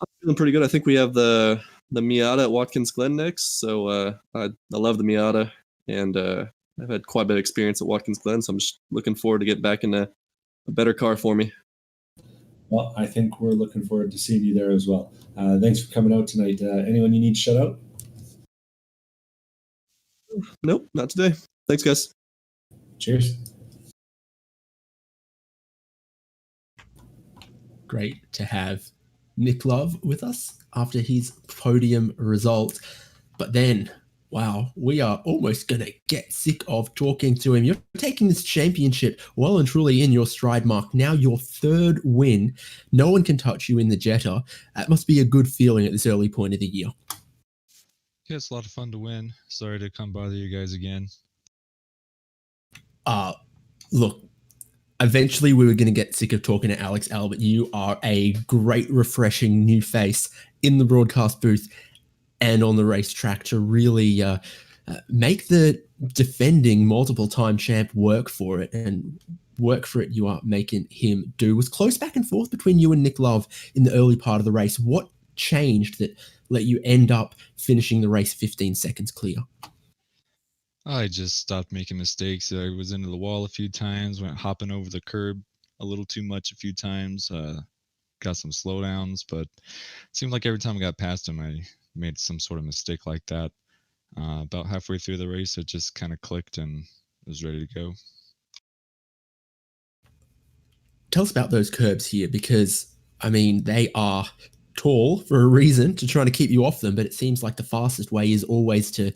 I'm feeling pretty good. I think we have the Miata at Watkins Glen next. So I love the Miata, and I've had quite a bit of experience at Watkins Glen, so I'm just looking forward to get back in a better car for me. Well, I think we're looking forward to seeing you there as well. Thanks for coming out tonight. Anyone you need to shut out? Nope, not today. Thanks, guys. Cheers. Great to have Nick Love with us after his podium result. But then, wow, we are almost going to get sick of talking to him. You're taking this championship well and truly in your stride, Mark. Now your 3rd win. No one can touch you in the Jetta. That must be a good feeling at this early point of the year. Yeah, it's a lot of fun to win. Sorry to come bother you guys again. Look, eventually we were going to get sick of talking to Alex Albert. You are a great, refreshing new face in the broadcast booth and on the racetrack to really make the defending multiple-time champ work for it, and work for it you are making him do. It was close back and forth between you and Nick Love in the early part of the race. What changed that let you end up finishing the race 15 seconds clear? I just stopped making mistakes. I was into the wall a few times, went hopping over the curb a little too much a few times, got some slowdowns, but it seemed like every time I got past him, I made some sort of mistake like that. About halfway through the race, it just kind of clicked and was ready to go. Tell us about those curbs here, because, I mean, they are tall for a reason, to try to keep you off them, but it seems like the fastest way is always to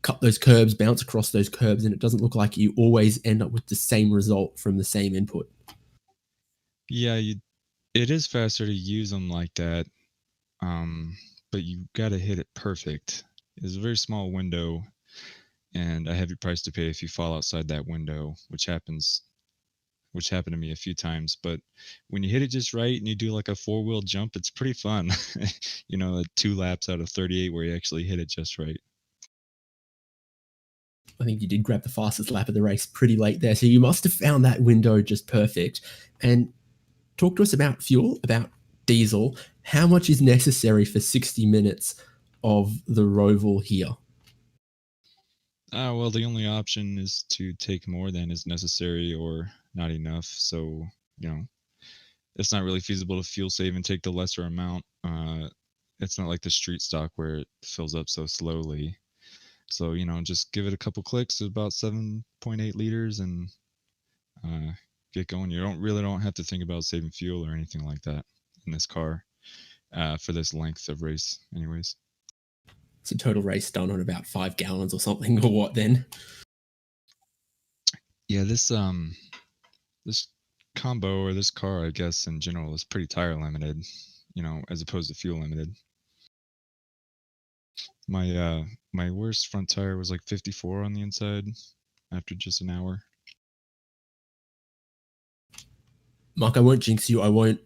cut those curbs, bounce across those curbs, and it doesn't look like you always end up with the same result from the same input. Yeah, it is faster to use them like that, but you got to hit it perfect. It's a very small window, and a heavy price to pay if you fall outside that window, which happened to me a few times. But when you hit it just right and you do like a 4-wheel jump, it's pretty fun. 2 laps out of 38 where you actually hit it just right. I think you did grab the fastest lap of the race pretty late there, so you must have found that window just perfect. And talk to us about fuel, about diesel. How much is necessary for 60 minutes of the Roval here? Well, the only option is to take more than is necessary or not enough. So, it's not really feasible to fuel save and take the lesser amount. It's not like the street stock where it fills up so slowly. So, just give it a couple clicks at about 7.8 liters and get going. You don't have to think about saving fuel or anything like that in this car for this length of race anyways. So total race done on about 5 gallons or something, or what then? Yeah, this combo or this car, I guess in general, is pretty tire limited, as opposed to fuel limited. My worst front tire was like 54 on the inside after just an hour. Mark, I won't jinx you. I won't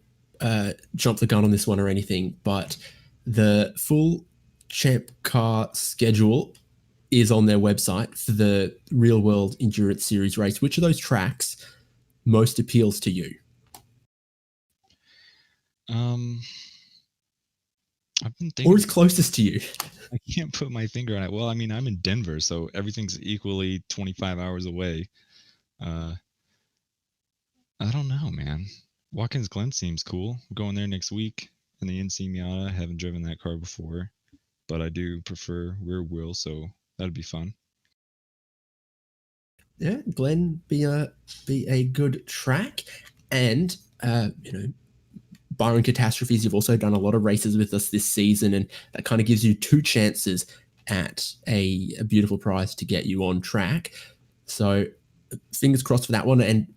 jump the gun on this one or anything, but the full Champ Car schedule is on their website for the Real World Endurance Series race. Which of those tracks most appeals to you? I've been thinking, Or is closest to you? I can't put my finger on it. Well, I mean, I'm in Denver, so everything's equally 25 hours away. I don't know, man. Watkins Glen seems cool. I'm going there next week in the NC Miata. I haven't driven that car before, but I do prefer rear wheel, so that'd be fun. Yeah, Glen be a good track, and Byron Catastrophes. You've also done a lot of races with us this season, and that kind of gives you two chances at a beautiful prize to get you on track. So fingers crossed for that one, and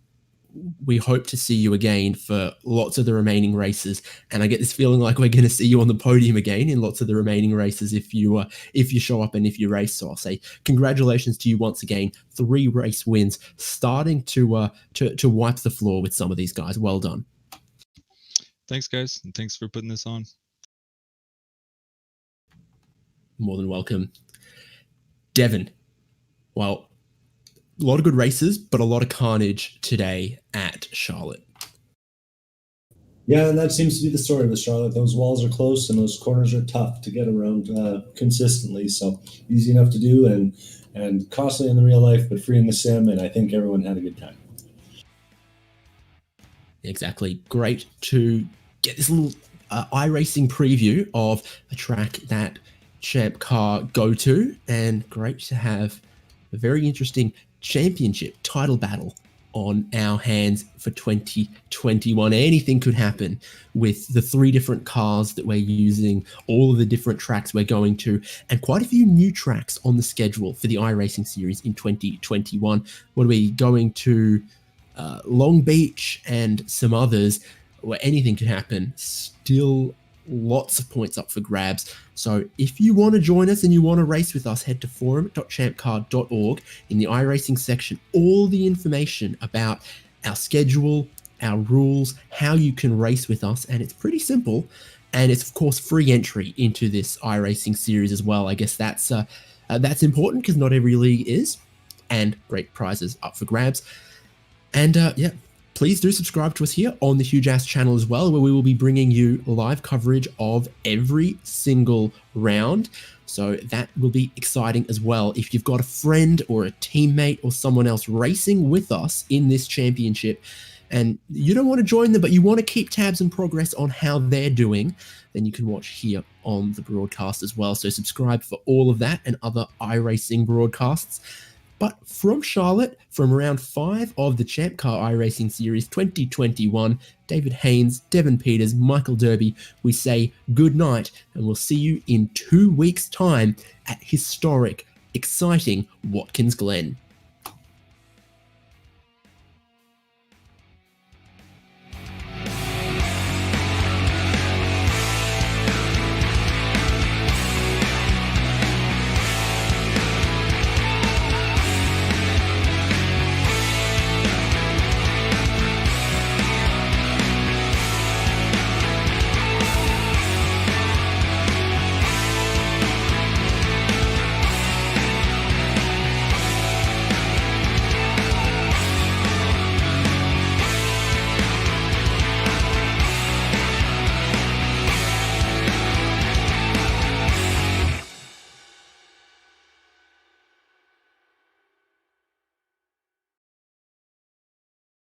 we hope to see you again for lots of the remaining races. And I get this feeling like we're going to see you on the podium again in lots of the remaining races if you show up and if you race. So I'll say congratulations to you once again. 3 race wins, starting to wipe the floor with some of these guys. Well done. Thanks, guys, and thanks for putting this on. More than welcome. Devon, well, a lot of good races, but a lot of carnage today at Charlotte. Yeah, and that seems to be the story with Charlotte. Those walls are close and those corners are tough to get around consistently. So easy enough to do and costly in the real life, but free in the sim. And I think everyone had a good time. Exactly. Great to get this little iRacing preview of a track that Champ Car go to, and great to have a very interesting championship title battle on our hands for 2021. Anything could happen with the 3 different cars that we're using, all of the different tracks we're going to, and quite a few new tracks on the schedule for the iRacing series in 2021. What are we going to? Long Beach and some others where anything could happen. Still lots of points up for grabs. So if you want to join us and you want to race with us, head to forum.champcar.org. In the iRacing section, all the information about our schedule, our rules, how you can race with us, and it's pretty simple. And it's of course free entry into this iRacing series as well. I guess that's important because not every league is, and great prizes up for grabs. And please do subscribe to us here on the Huge Ass channel as well, where we will be bringing you live coverage of every single round. So that will be exciting as well. If you've got a friend or a teammate or someone else racing with us in this championship and you don't want to join them, but you want to keep tabs and progress on how they're doing, then you can watch here on the broadcast as well. So subscribe for all of that and other iRacing broadcasts. But from Charlotte, from round 5 of the Champ Car iRacing Series 2021, David Haynes, Devon Peters, Michael Derby, we say good night, and we'll see you in 2 weeks' time at historic, exciting Watkins Glen.